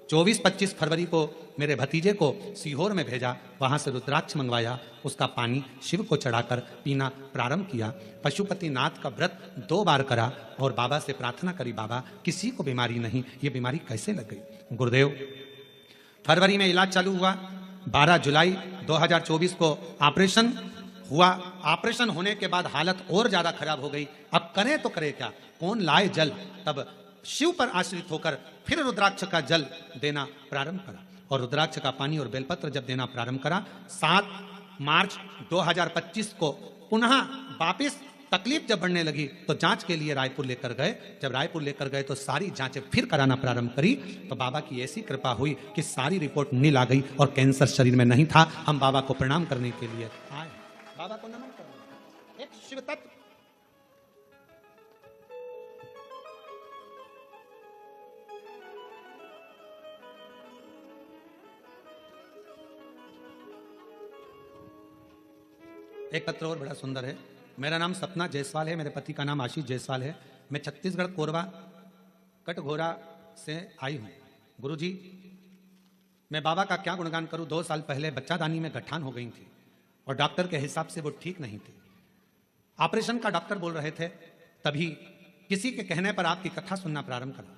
24-25 फरवरी को मेरे भतीजे को सीहोर में भेजा, वहां से रुद्राक्ष मंगवाया, उसका पानी शिव को चढ़ाकर पीना प्रारंभ किया। पशुपतिनाथ का व्रत 2 बार करा और बाबा से प्रार्थना करी, बाबा किसी को बीमारी नहीं, ये बीमारी कैसे लग गई। गुरुदेव, फरवरी में इलाज चालू हुआ, 12 जुलाई 2024 को ऑपरेशन हुआ। ऑपरेशन होने के बाद हालत और ज्यादा खराब हो गई। अब करें तो करे क्या, कौन लाए जल। तब शिव पर आश्रित होकर फिर रुद्राक्ष का जल देना प्रारंभ करा, और रुद्राक्ष का पानी और बेलपत्र जब देना प्रारंभ करा, 7 मार्च 2025 को पुनः वापिस तकलीफ जब बढ़ने लगी तो जांच के लिए रायपुर लेकर गए। जब रायपुर लेकर गए तो सारी जांचें फिर कराना प्रारंभ करी, तो बाबा की ऐसी कृपा हुई कि सारी रिपोर्ट नील आ गई और कैंसर शरीर में नहीं था। हम बाबा को प्रणाम करने के लिए आए, बाबा को नमन करना, एक शिव तत्व। एक पत्र और बड़ा सुंदर है। मेरा नाम सपना जायसवाल है, मेरे पति का नाम आशीष जायसवाल है। मैं छत्तीसगढ़ कोरबा कटघोरा से आई हूँ। गुरुजी, मैं बाबा का क्या गुणगान करूँ। 2 साल पहले बच्चादानी में गठान हो गई थी और डॉक्टर के हिसाब से वो ठीक नहीं थी। ऑपरेशन का डॉक्टर बोल रहे थे, तभी किसी के कहने पर आपकी कथा सुनना प्रारंभ करा।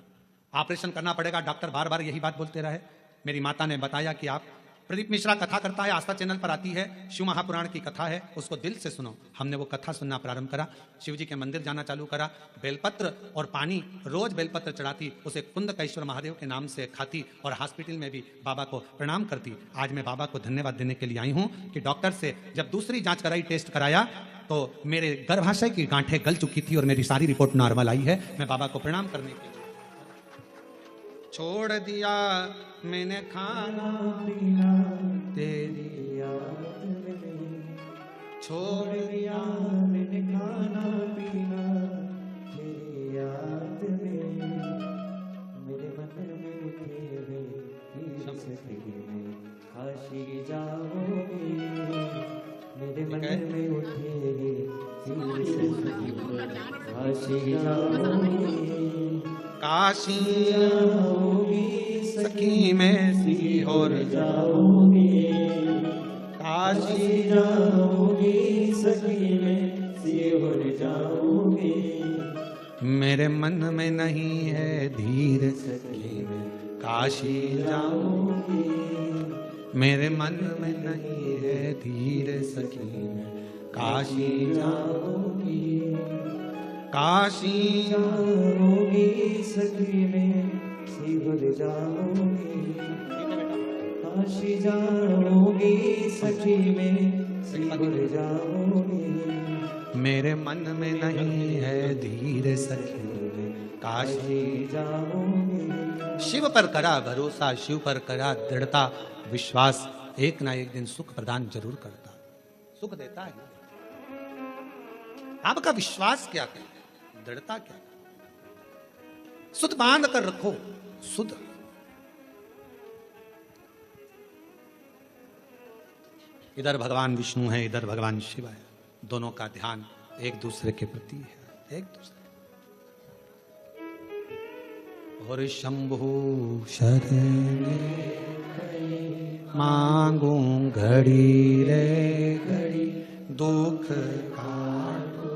ऑपरेशन करना पड़ेगा, डॉक्टर बार बार यही बात बोलते रहे। मेरी माता ने बताया कि आप प्रदीप मिश्रा कथा करता है, आस्था चैनल पर आती है, शिव महापुराण की कथा है, उसको दिल से सुनो। हमने वो कथा सुनना प्रारंभ करा, शिव जी के मंदिर जाना चालू करा, बेलपत्र और पानी रोज बेलपत्र चढ़ाती, उसे कुंदकेश्वर महादेव के नाम से खाती और हॉस्पिटल में भी बाबा को प्रणाम करती। आज मैं बाबा को धन्यवाद देने के लिए आई हूँ कि डॉक्टर से जब दूसरी जांच कराई, टेस्ट कराया, तो मेरे गर्भाशय की गांठें गल चुकी थी और मेरी सारी रिपोर्ट नॉर्मल आई है। मैं बाबा को प्रणाम करने के लिए छोड़ दिया मैंने खाना पीना तेरी याद में, छोड़ दिया मैंने खाना पीना तेरी याद में, मेरे मन में उठे हुए सपने में काशी जाओगे, मेरे मन में उठे हुए काशी जाओगे, काशी जाओगी सखी में सीहोर जाओगी, काशी जाओगी सखी में सीहोर जाओगी, मेरे मन में नहीं है धीर सखी में काशी जाओगी, मेरे मन में नहीं है धीर सखी में काशी जाओगी, काशी जाओगी सखी में सीहोर जाओगी, काशी जाओगी सखी में सिमर जाओगी। मेरे मन में नहीं है धीर सखी काशी जाओगी। शिव पर करा भरोसा, शिव पर करा दृढ़ता, विश्वास एक ना एक दिन सुख प्रदान जरूर करता, सुख देता है। आपका विश्वास क्या है, दृढ़ता क्या है? सुध बांध कर रखो, सुध। इधर भगवान विष्णु है, इधर भगवान शिव है, दोनों का ध्यान एक दूसरे के प्रति है, एक दूसरे। और शंभु शरण मांगू घड़ी रे घड़ी, दुख काटो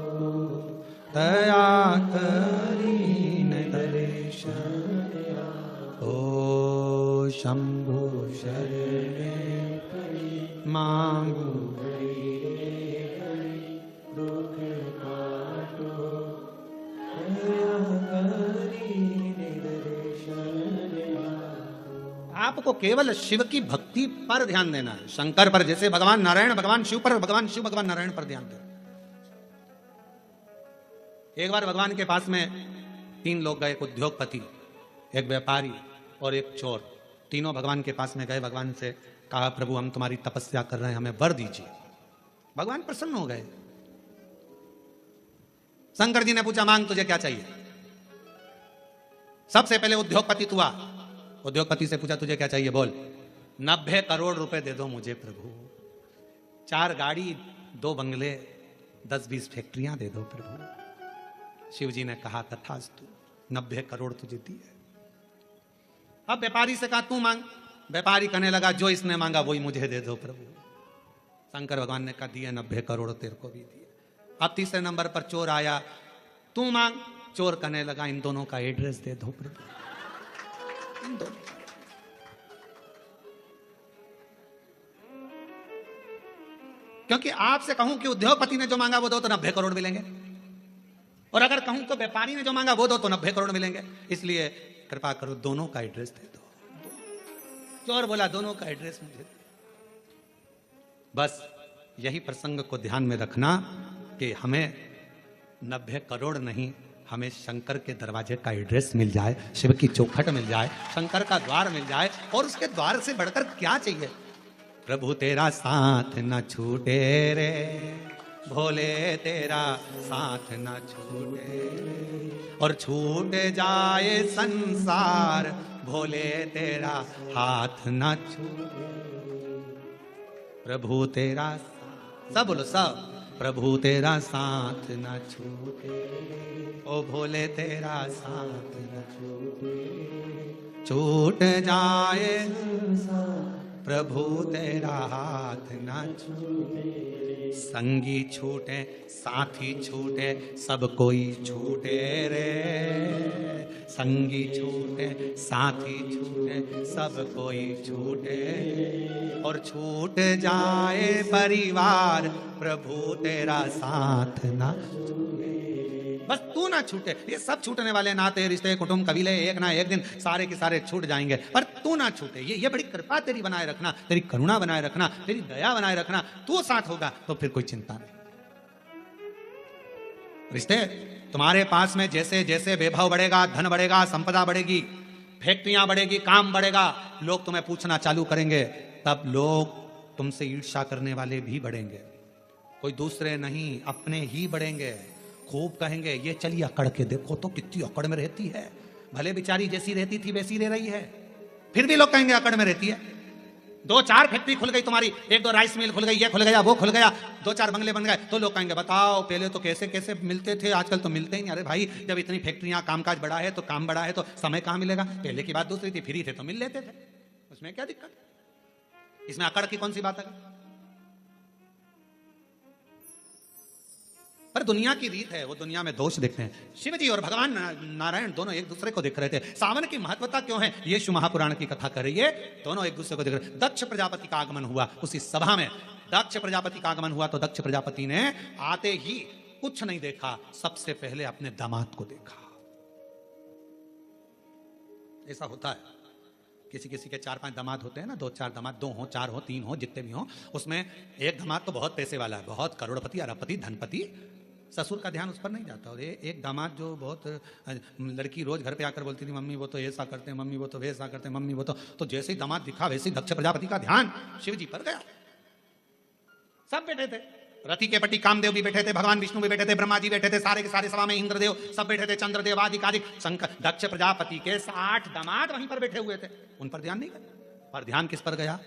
दया करीन दर्शन। ओ शंभु शरण मांगू दुख काटो दया करीन दर्शन। आपको केवल शिव की भक्ति पर ध्यान देना है, शंकर पर जैसे भगवान नारायण भगवान शिव पर, भगवान शिव भगवान नारायण पर ध्यान देना। एक बार भगवान के पास में 3 लोग गए, एक उद्योगपति, एक व्यापारी और एक चोर। तीनों भगवान के पास में गए, भगवान से कहा प्रभु हम तुम्हारी तपस्या कर रहे हैं, हमें वर दीजिए। भगवान प्रसन्न हो गए। शंकर जी ने पूछा मांग तुझे क्या चाहिए। सबसे पहले उद्योगपति हुआ, उद्योगपति से पूछा तुझे क्या चाहिए बोल। 90 करोड़ रुपए दे दो मुझे प्रभु, 4 गाड़ी 2 बंगले 10-20 फैक्ट्रियां दे दो प्रभु। शिव जी ने कहा तथास्तु, 90 करोड़ तुझे दिए। अब व्यापारी से कहा तू मांग। व्यापारी कहने लगा जो इसने मांगा वही मुझे दे दो प्रभु। शंकर भगवान ने कहा दिए 90 करोड़ तेरे को भी दिए। अब तीसरे नंबर पर चोर आया, तू मांग। चोर कहने लगा इन दोनों का एड्रेस दे दो प्रभु, इन दोनों। क्योंकि आपसे कहूं कि उद्योगपति ने जो मांगा वो दो तो 90 करोड़ मिलेंगे, और अगर कहूं तो व्यापारी ने जो मांगा वो दो तो 90 करोड़ मिलेंगे। इसलिए कृपा करो दोनों का एड्रेस दे दो। चोर बोला दोनों का एड्रेस मुझे दे। बस यही प्रसंग को ध्यान में रखना कि हमें 90 करोड़ नहीं, हमें शंकर के दरवाजे का एड्रेस मिल जाए, शिव की चौखट मिल जाए, शंकर का द्वार मिल जाए, और उसके द्वार से बढ़कर क्या चाहिए। प्रभु तेरा साथ न छूटे रे भोले, तेरा साथ न छूटे, और छूट जाए संसार भोले तेरा हाथ न छूटे। प्रभु तेरा, सब बोलो सब, प्रभु तेरा साथ न छूटे, ओ भोले तेरा साथ न छूटे, छूट जाए प्रभु तेरा हाथ न छूटे। संगी छूटे साथी छूटे सब कोई छूटे रे, संगी छूटे साथी छूटे सब कोई छूटे, और छूट जाए परिवार प्रभु तेरा साथ ना छूटे। बस तू ना छूटे। ये सब छूटने वाले नाते रिश्ते कुटुंब कबीले एक ना एक दिन सारे के सारे छूट जाएंगे, पर तू ना छूटे। ये बड़ी कृपा तेरी बनाए रखना, तेरी करुणा बनाए रखना, तेरी दया बनाए रखना। तू साथ होगा तो फिर कोई चिंता नहीं। रिश्ते तुम्हारे पास में जैसे जैसे वैभव बढ़ेगा, धन बढ़ेगा, संपदा बढ़ेगी, फैक्ट्रियां बढ़ेगी, काम बढ़ेगा, लोग तुम्हें पूछना चालू करेंगे, तब लोग तुमसे ईर्ष्या करने वाले भी बढ़ेंगे। कोई दूसरे नहीं, अपने ही बढ़ेंगे। खूब कहेंगे ये चलिए अकड़ के देखो तो कितनी अकड़ में रहती है, भले बेचारी जैसी रहती थी वैसी रह रही है। फिर भी लोग कहेंगे अकड़ में रहती है। 2-4 फैक्ट्री खुल गई तुम्हारी, 1-2 राइस मिल खुल गई, ये खुल गया वो खुल गया, 2-4 बंगले बन गए, तो लोग कहेंगे बताओ पहले तो कैसे कैसे मिलते थे, आजकल तो मिलते ही नहीं। अरे भाई जब इतनी फैक्ट्रियां कामकाज बढ़ा है तो काम बढ़ा है तो समय कहां मिलेगा। पहले की बात दूसरी थी, फ्री थे तो मिल लेते थे, उसमें क्या दिक्कत, इसमें अकड़ की कौन सी बात है। पर दुनिया की रीत है, वो दुनिया में दोष देखते हैं। शिव जी और भगवान नारायण दोनों एक दूसरे को देख रहे थे। सावन की महत्वता क्यों है, ये शिव महापुराण की कथा कर रही है। दोनों एक दूसरे को देख रहे। दक्ष प्रजापति का आगमन हुआ उसी सभा में। दक्ष प्रजापति का आगमन हुआ तो दक्ष प्रजापति ने आते ही कुछ नहीं देखा, सबसे पहले अपने दामाद को देखा। ऐसा होता है किसी किसी के 4-5 दामाद होते हैं ना, 2-4 दामाद, 2 हो, 4 हो, 3 हो, जितने भी हो, उसमें एक दामाद तो बहुत पैसे वाला है, बहुत करोड़पति, अरबपति, धनपति, ससुर का ध्यान उस पर नहीं जाता। और एक दामाद जो बहुत लड़की रोज घर पे आकर बोलती थी, मम्मी वो तो ऐसा करते हैं, मम्मी वो तो वैसा करते हैं, मम्मी वो तो जैसे ही दामाद दिखा वैसे ही दक्ष प्रजापति का ध्यान शिव जी पर गया। सब बैठे थे, रति के पट्टी कामदेव भी बैठे थे, भगवान विष्णु भी बैठे थे, ब्रह्मा जी बैठे थे, सारे के सारे सभा में इंद्रदेव सब बैठे थे, चंद्रदेव आदि आदि शंकर दक्ष प्रजापति के 60 दामाद वहीं पर बैठे हुए थे। उन पर ध्यान नहीं गया। पर ध्यान किस पर गया?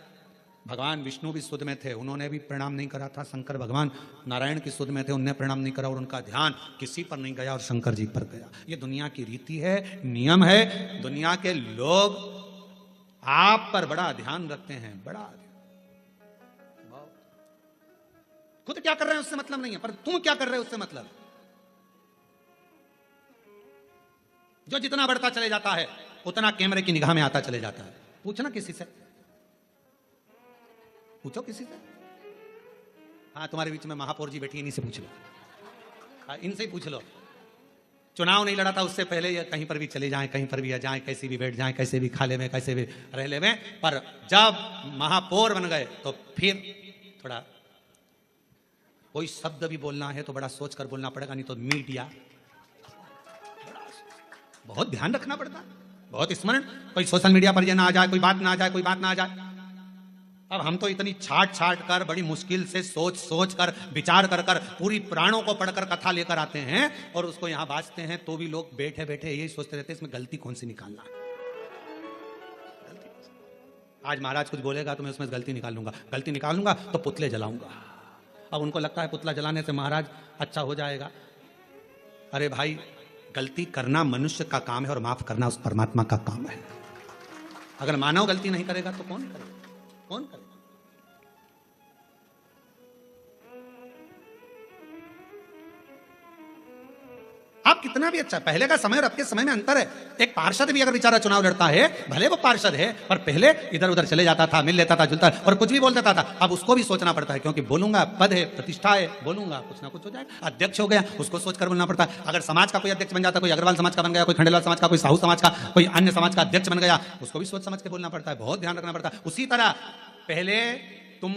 भगवान विष्णु भी सुध में थे, उन्होंने भी प्रणाम नहीं करा था। शंकर भगवान नारायण की सुध में थे, उन्होंने प्रणाम नहीं करा और उनका ध्यान किसी पर नहीं गया और शंकर जी पर गया। ये दुनिया की रीति है, नियम है। दुनिया के लोग आप पर बड़ा ध्यान रखते हैं, बड़ा खुद क्या कर रहे हैं उससे मतलब नहीं है, पर तुम क्या कर रहे हो उससे मतलब। जो जितना बढ़ता चले जाता है उतना कैमरे की निगाह में आता चले जाता है। पूछना किसी से, पूछो किसी से। हाँ, तुम्हारे बीच में महापौर जी बैठी है, इन्हीं से पूछ लो। हाँ, इनसे ही पूछ लो। चुनाव नहीं लड़ा था उससे पहले ये कहीं पर भी चले जाएं, कहीं पर भी आ जाएं, कैसे भी बैठ जाएं, कैसे भी खा ले में, कैसे भी रह ले में, पर जब महापौर बन गए तो फिर थोड़ा कोई शब्द भी बोलना है तो बड़ा सोच कर बोलना पड़ेगा, नहीं तो मीडिया बहुत ध्यान रखना पड़ता, बहुत स्मरण। कोई सोशल मीडिया पर ये ना आ जाए, कोई बात ना आ जाए, कोई बात ना आ जाए। अब हम तो इतनी छाट छाट कर, बड़ी मुश्किल से सोच सोच कर, विचार कर कर, पूरी पुराणों को पढ़कर कथा लेकर आते हैं और उसको यहां बाजते हैं, तो भी लोग बैठे बैठे यही सोचते रहते हैं इसमें गलती कौन सी निकालना है। आज महाराज कुछ बोलेगा तो मैं उसमें गलती निकालूंगा, गलती निकालूंगा तो पुतले जलाऊंगा। अब उनको लगता है पुतला जलाने से महाराज अच्छा हो जाएगा। अरे भाई, गलती करना मनुष्य का काम है और माफ करना उस परमात्मा का काम है। अगर मानव गलती नहीं करेगा तो कौन करेगा? कौन करेगा? आप कितना भी अच्छा, पहले का समय और अब के समय में अंतर है। एक पार्षद भी अगर बेचारा चुनाव लड़ता है, भले वो पार्षद है, पर पहले इधर उधर चले जाता था, मिल लेता था, जुलता और कुछ भी बोल देता था। अब उसको भी सोचना पड़ता है, क्योंकि बोलूंगा पद है, प्रतिष्ठा है, बोलूंगा कुछ ना कुछ हो जाएगा। अध्यक्ष हो गया, उसको सोचकर बोलना पड़ता है। अगर समाज का कोई अध्यक्ष बन जाता, कोई अग्रवाल समाज का बन गया, कोई खंडेलवाल समाज का, कोई साहू समाज का, कोई अन्य समाज का अध्यक्ष बन गया, उसको भी सोच समझ के बोलना पड़ता है, बहुत ध्यान रखना पड़ता है। उसी तरह पहले तुम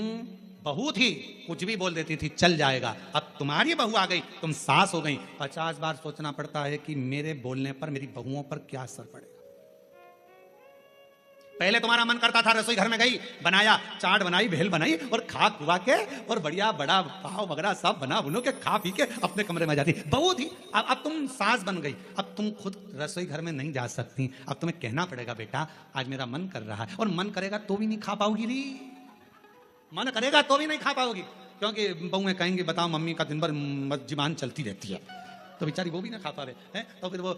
बहू थी, कुछ भी बोल देती थी चल जाएगा, अब तुम्हारी बहू आ गई, तुम सास हो गई, 50 बार सोचना पड़ता है कि मेरे बोलने पर मेरी बहुओं पर क्या असर पड़ेगा। पहले तुम्हारा मन करता था, रसोई घर में गई, बनाया, चाट बनाई, भेल बनाई और खा खुआ के और बढ़िया बड़ा पाव वगैरह सब बना बुनो के खा पी के अपने कमरे में जाती। बहू थी, अब तुम सास बन गई, अब तुम खुद रसोई घर में नहीं जा सकती। अब तुम्हें कहना पड़ेगा, बेटा आज मेरा मन कर रहा है, और मन करेगा तो भी नहीं खा पाओगी री, मन करेगा तो भी नहीं खा पाओगी, क्योंकि बहुएं कहेंगी बताओ मम्मी का दिन भर जुबान चलती रहती है, तो बेचारी वो भी ना खा पावे है। तो फिर वो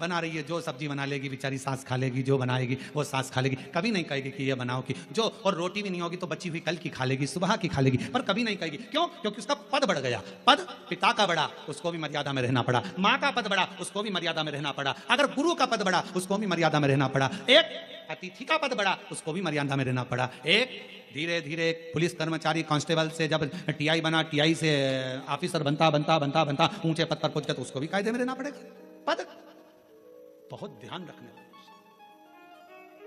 बना रही है, जो सब्जी बना लेगी बेचारी सास खा लेगी, जो बनाएगी वो सास खा लेगी, कभी नहीं कहेगी कि ये बनाओ कि जो, और रोटी भी नहीं होगी तो बची हुई कल की खा लेगी, सुबह की खा लेगी, पर कभी नहीं कहेगी। क्यों? क्योंकि उसका पद बढ़ गया। पद पिता का बढ़ा, उसको भी मर्यादा में रहना पड़ा। माँ का पद बढ़ा, उसको भी मर्यादा में रहना पड़ा। अगर गुरु का पद बढ़ा, उसको भी मर्यादा में रहना पड़ा। एक अतिथि का पद बढ़ा, उसको भी मर्यादा में रहना पड़ा। एक धीरे धीरे पुलिस कर्मचारी कांस्टेबल से जब टीआई बना, टीआई से ऑफिसर बनता बनता बनता बनता ऊंचे पद पर पहुंच गया, तो उसको भी कायदे में रहना पड़ेगा। पद बहुत ध्यान रखने वाला।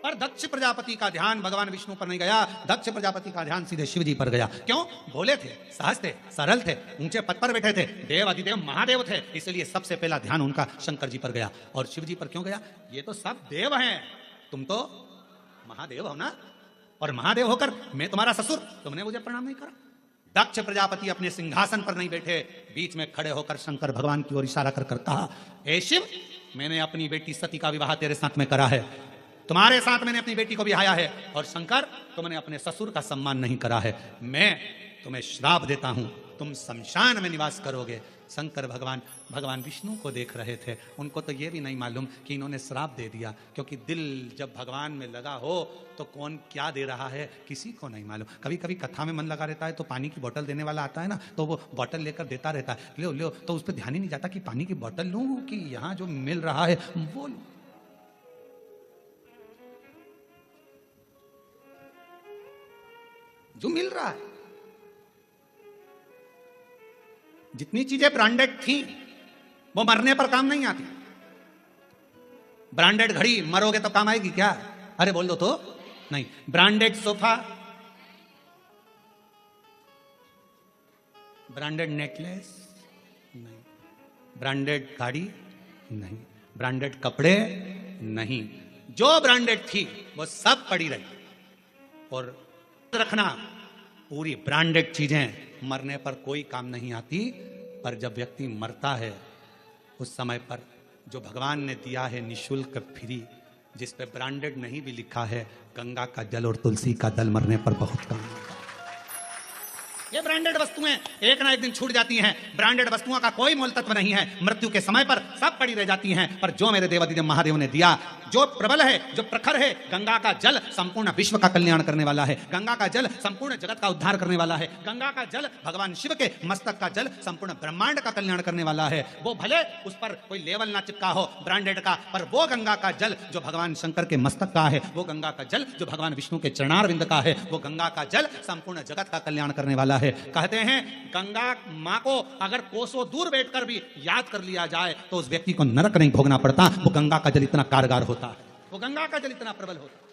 पर दक्ष प्रजापति का ध्यान भगवान विष्णु पर नहीं गया, दक्ष प्रजापति का ध्यान सीधे शिव जी पर गया। क्यों? भोले थे, सहज थे, सरल थे, ऊंचे पद पर बैठे थे, देव अधिदेव महादेव थे, इसलिए सबसे पहला ध्यान उनका शंकर जी पर गया। और शिव जी पर क्यों गया? ये तो सब देव हैं, तुम तो महादेव हो ना, और महादेव होकर मैं तुम्हारा ससुर, तुमने मुझे प्रणाम नहीं करा। दक्ष प्रजापति अपने सिंहासन पर नहीं बैठे, बीच में खड़े होकर शंकर भगवान की ओर इशारा कर कहा, हे शिव, मैंने अपनी बेटी सती का विवाह तेरे साथ में करा है, तुम्हारे साथ मैंने अपनी बेटी को बिहाया है, और शंकर तुमने अपने ससुर का सम्मान नहीं करा है, मैं तुम्हें श्राप देता हूं, तुम शमशान में निवास करोगे। शंकर भगवान भगवान विष्णु को देख रहे थे, उनको तो ये भी नहीं मालूम कि इन्होंने श्राप दे दिया, क्योंकि दिल जब भगवान में लगा हो तो कौन क्या दे रहा है किसी को नहीं मालूम। कभी कभी कथा में मन लगा रहता है तो पानी की बोतल देने वाला आता है ना, तो वो बोतल लेकर देता रहता है, लो लो, तो उस पर ध्यान ही नहीं जाता कि पानी की बोतल लूं कि यहाँ जो मिल रहा है वो लूं। जो मिल रहा है, जितनी चीजें ब्रांडेड थी वो मरने पर काम नहीं आती। ब्रांडेड घड़ी मरोगे तो काम आएगी क्या? अरे बोल दो तो। नहीं। ब्रांडेड सोफा, ब्रांडेड नेकलेस नहीं, ब्रांडेड गाड़ी नहीं, ब्रांडेड कपड़े नहीं, जो ब्रांडेड थी वो सब पड़ी रही। और रखना, पूरी ब्रांडेड चीजें मरने पर कोई काम नहीं आती, पर जब व्यक्ति मरता है उस समय पर जो भगवान ने दिया है निशुल्क फ्री, जिस पे ब्रांडेड नहीं भी लिखा है, गंगा का जल और तुलसी का दल मरने पर बहुत काम आता है। ये ब्रांडेड वस्तुएं एक ना एक दिन छूट जाती हैं। ब्रांडेड वस्तुओं का कोई मोल तत्व नहीं है, मृत्यु के समय पर सब पड़ी रह जाती हैं। पर जो मेरे देवादिदेव महादेव ने दिया, जो प्रबल है, जो प्रखर है, गंगा का जल संपूर्ण विश्व का कल्याण करने वाला है। गंगा का जल संपूर्ण जगत का उद्धार करने वाला है। गंगा का जल भगवान शिव के मस्तक का जल संपूर्ण ब्रह्मांड का कल्याण करने वाला है। वो भले उस पर कोई लेवल ना चिपका हो ब्रांडेड का, पर वो गंगा का जल जो भगवान शंकर के मस्तक का है, वो गंगा का जल जो भगवान विष्णु के चरणारविंद का है, वो गंगा का जल संपूर्ण जगत का कल्याण करने वाला है। कहते हैं गंगा मां को अगर कोसों दूर बैठकर भी याद कर लिया जाए तो उस व्यक्ति को नरक नहीं भोगना पड़ता। वो गंगा का जल इतना कारगर होता है, वो गंगा का जल इतना प्रबल होता है।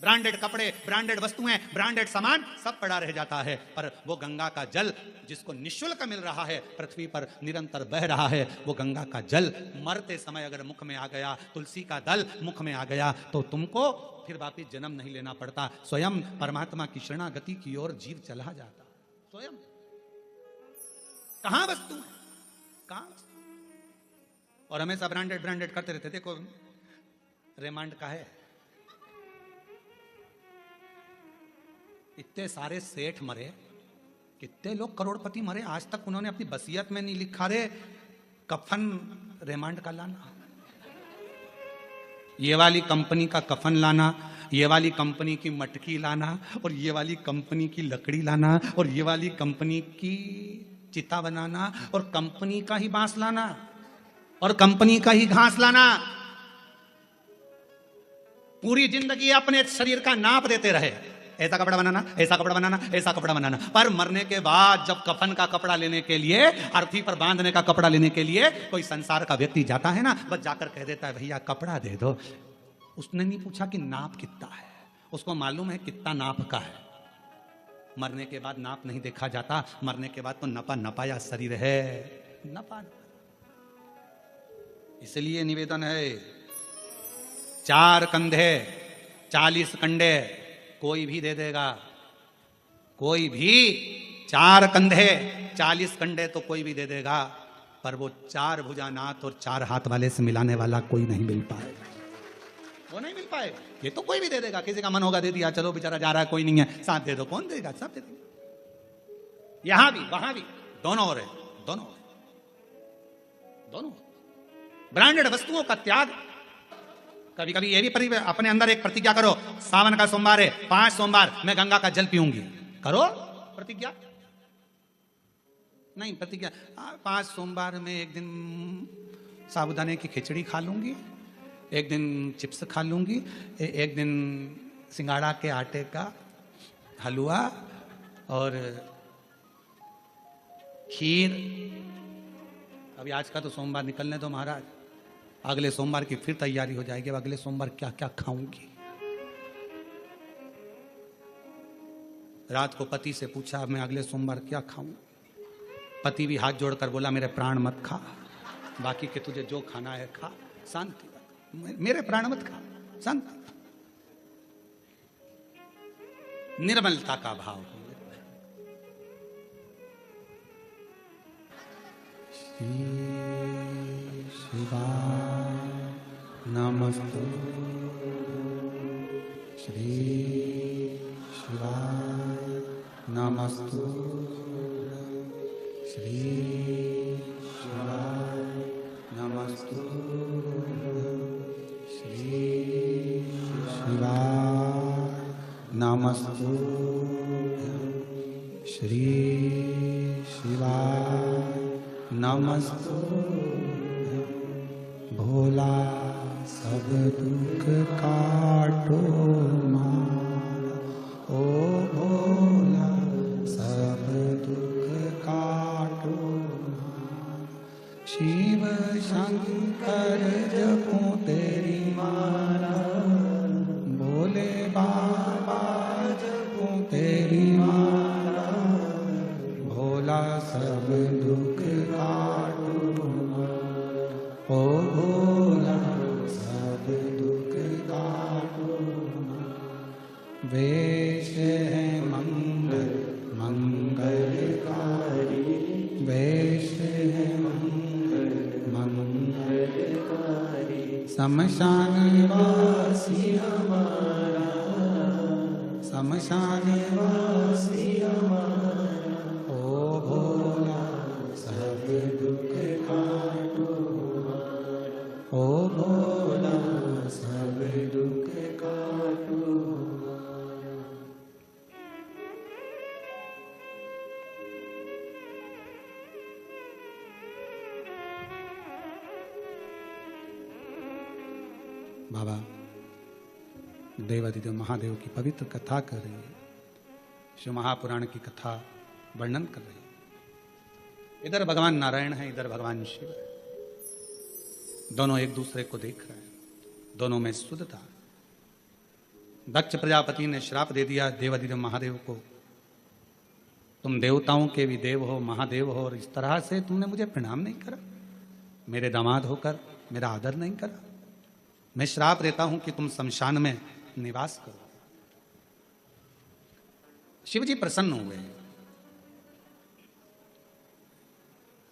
ब्रांडेड कपड़े, ब्रांडेड वस्तुएं, ब्रांडेड सामान सब पड़ा रह जाता है, पर वो गंगा का जल जिसको निःशुल्क मिल रहा है, पृथ्वी पर निरंतर बह रहा है, वो गंगा का जल मरते समय अगर मुख में आ गया, तुलसी का दल मुख में आ गया, तो तुमको फिर वापिस जन्म नहीं लेना पड़ता। स्वयं परमात्मा की शरणागति की ओर जीव चला जाता। स्वयं कहां वस्तु है, कहां वस्तु। और हमेशा ब्रांडेड ब्रांडेड करते रहते। देखो रेमांड का है, इतने सारे सेठ मरे, कितने लोग करोड़पति मरे, आज तक उन्होंने अपनी वसीयत में नहीं लिखा रे कफन रेमांड का लाना, ये वाली कंपनी का कफन लाना, ये वाली कंपनी की मटकी लाना, और ये वाली कंपनी की लकड़ी लाना, और ये वाली कंपनी की चिता बनाना, और कंपनी का ही बांस लाना, और कंपनी का ही घास लाना। पूरी जिंदगी अपने शरीर का नाप देते रहे, ऐसा कपड़ा बनाना, ऐसा कपड़ा बनाना, ऐसा कपड़ा बनाना, पर मरने के बाद जब कफन का कपड़ा लेने के लिए, अर्थी पर बांधने का कपड़ा लेने के लिए कोई संसार का व्यक्ति जाता है ना, बस जाकर कह देता है भैया कपड़ा दे दो। उसने नहीं पूछा कि नाप कितना है, उसको मालूम है कितना नाप का है। मरने के बाद नाप नहीं देखा जाता, मरने के बाद तो नपा नपाया शरीर है, नपा। इसलिए निवेदन है, 4 कंधे 40 कंडे कोई भी दे देगा, कोई भी 4 कंधे 40 कंडे तो कोई भी दे देगा, पर वो 4 भुजानाथ और 4 हाथ वाले से मिलाने वाला कोई नहीं मिल पाएगा, वो नहीं मिल पाएगा। ये तो कोई भी दे देगा, किसी का मन होगा दे दिया, चलो बेचारा जा रहा है कोई नहीं है, साथ दे दो, कौन देगा, सब दे देगा। यहां भी वहां भी दोनों हो रहे, दोनों दोनों। ब्रांडेड वस्तुओं का त्याग। कभी कभी ये भी अपने अंदर एक प्रतिज्ञा करो, सावन का सोमवार है, 5 सोमवार मैं गंगा का जल पीऊंगी, करो प्रतिज्ञा। नहीं प्रतिज्ञा, 5 सोमवार में एक दिन साबूदाने की खिचड़ी खा लूंगी, एक दिन चिप्स खा लूंगी, एक दिन सिंगाड़ा के आटे का हलवा और खीर। अभी आज का तो सोमवार निकलने दो महाराज, अगले सोमवार की फिर तैयारी हो जाएगी, अब अगले सोमवार क्या क्या खाऊंगी। रात को पति से पूछा मैं अगले सोमवार क्या खाऊं, पति भी हाथ जोड़कर बोला मेरे प्राण मत खा, बाकी के तुझे जो खाना है खा, शांति, मेरे प्राण मत खा, शांति। निर्मलता का भाव हो। शिवाय नमस्तु, श्री शिवाय नमस्तु, श्री शिवाय नमस्तु, श्री शिवाय नमस्तु, श्री शिवाय नमस्तु। भोला सब दुख काटो मारा, ओ भोला सब दुख काटो मारा। शिव शंकर जपो तेरी माला, बाबा जपूं तेरी माला, भोला सब दुख काटूंगा, ओ भोला सब दुख काटूंगा। वेश है मंगल मंगलकारी, वेश है मंगल मंगलकारी, शमशान वासी हमारा, शमशान वासी हमारा, ओ भोला सब दुख काटो हमारा, ओ भोला सब दुख काटो हमारा। बाबा देवादिदेव महादेव की पवित्र कथा कर रही है, शिव महापुराण की कथा वर्णन कर रही है। इधर भगवान नारायण है, इधर भगवान शिव है, दोनों एक दूसरे को देख रहे हैं, दोनों में शुद्धता। दक्ष प्रजापति ने श्राप दे दिया देवादिदेव महादेव को, तुम देवताओं के भी देव हो, महादेव हो, और इस तरह से तुमने मुझे प्रणाम नहीं करा, मेरे दामाद होकर मेरा आदर नहीं करा। मैं श्राप देता हूं कि तुम शमशान में निवास करो। शिव जी प्रसन्न हुए,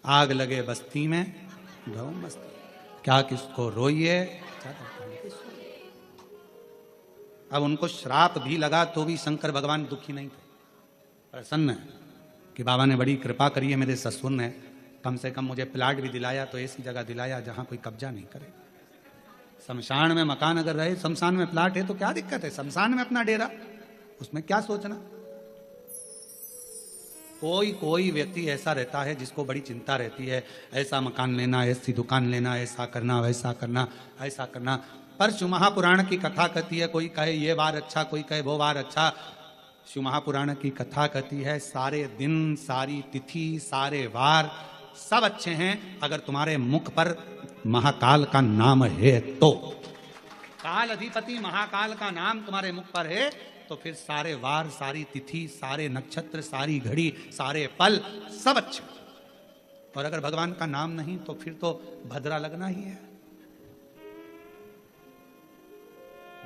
आग लगे बस्ती में ढो मस्ती, क्या किसको रोइए। अब उनको श्राप भी लगा तो भी शंकर भगवान दुखी नहीं थे, प्रसन्न है कि बाबा ने बड़ी कृपा करी है, मेरे ससुर ने कम से कम मुझे प्लाट भी दिलाया, तो ऐसी जगह दिलाया जहां कोई कब्जा नहीं करे। शमशान में मकान अगर रहे, शमशान में प्लाट है तो क्या दिक्कत है, शमशान में अपना डेरा, उसमें क्या सोचना। कोई कोई व्यक्ति ऐसा रहता है जिसको बड़ी चिंता रहती है, ऐसा मकान लेना, ऐसी दुकान लेना, ऐसा करना, वैसा करना, ऐसा करना। पर शिव महापुराण की कथा कहती है, कोई कहे ये वार अच्छा, कोई कहे वो वार अच्छा। शिव महापुराण की कथा कहती है सारे दिन, सारी तिथि, सारे वार सब अच्छे हैं अगर तुम्हारे मुख पर महाकाल का नाम है तो। काल अधिपति महाकाल का नाम तुम्हारे मुख पर है तो फिर सारे वार, सारी तिथि, सारे नक्षत्र, सारी घड़ी, सारे पल सब अच्छे। और अगर भगवान का नाम नहीं तो फिर तो भद्रा लगना ही है।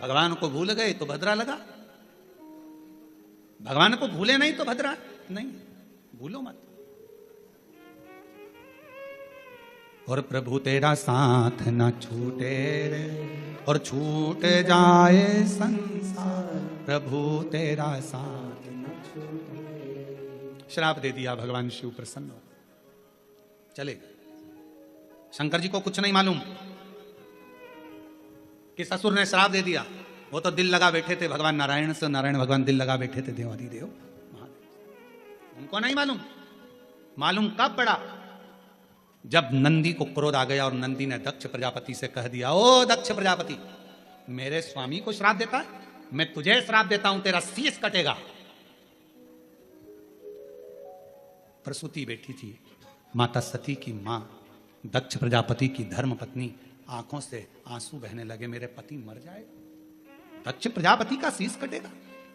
भगवान को भूल गए तो भद्रा लगा, भगवान को भूले नहीं तो भद्रा नहीं, भूलो मत। और प्रभु तेरा साथ न छूटे रे, और छूट जाए संसार, प्रभु तेरा साथ न छूटे। श्राप दे दिया, भगवान शिव प्रसन्न हो चले। शंकर जी को कुछ नहीं मालूम कि ससुर ने श्राप दे दिया, वो तो दिल लगा बैठे थे भगवान नारायण से, नारायण भगवान दिल लगा बैठे थे देवादिदेव महादेव। उनको नहीं मालूम, मालूम कब पड़ा जब नंदी को क्रोध आ गया और नंदी ने दक्ष प्रजापति से कह दिया, ओ दक्ष प्रजापति, मेरे स्वामी को श्राप देता है, मैं तुझे श्राप देता हूं, तेरा शीश कटेगा। प्रसूति बैठी थी, माता सती की मां, दक्ष प्रजापति की धर्म पत्नी, आंखों से आंसू बहने लगे, मेरे पति मर जाएगा, दक्ष प्रजापति का शीश कटेगा,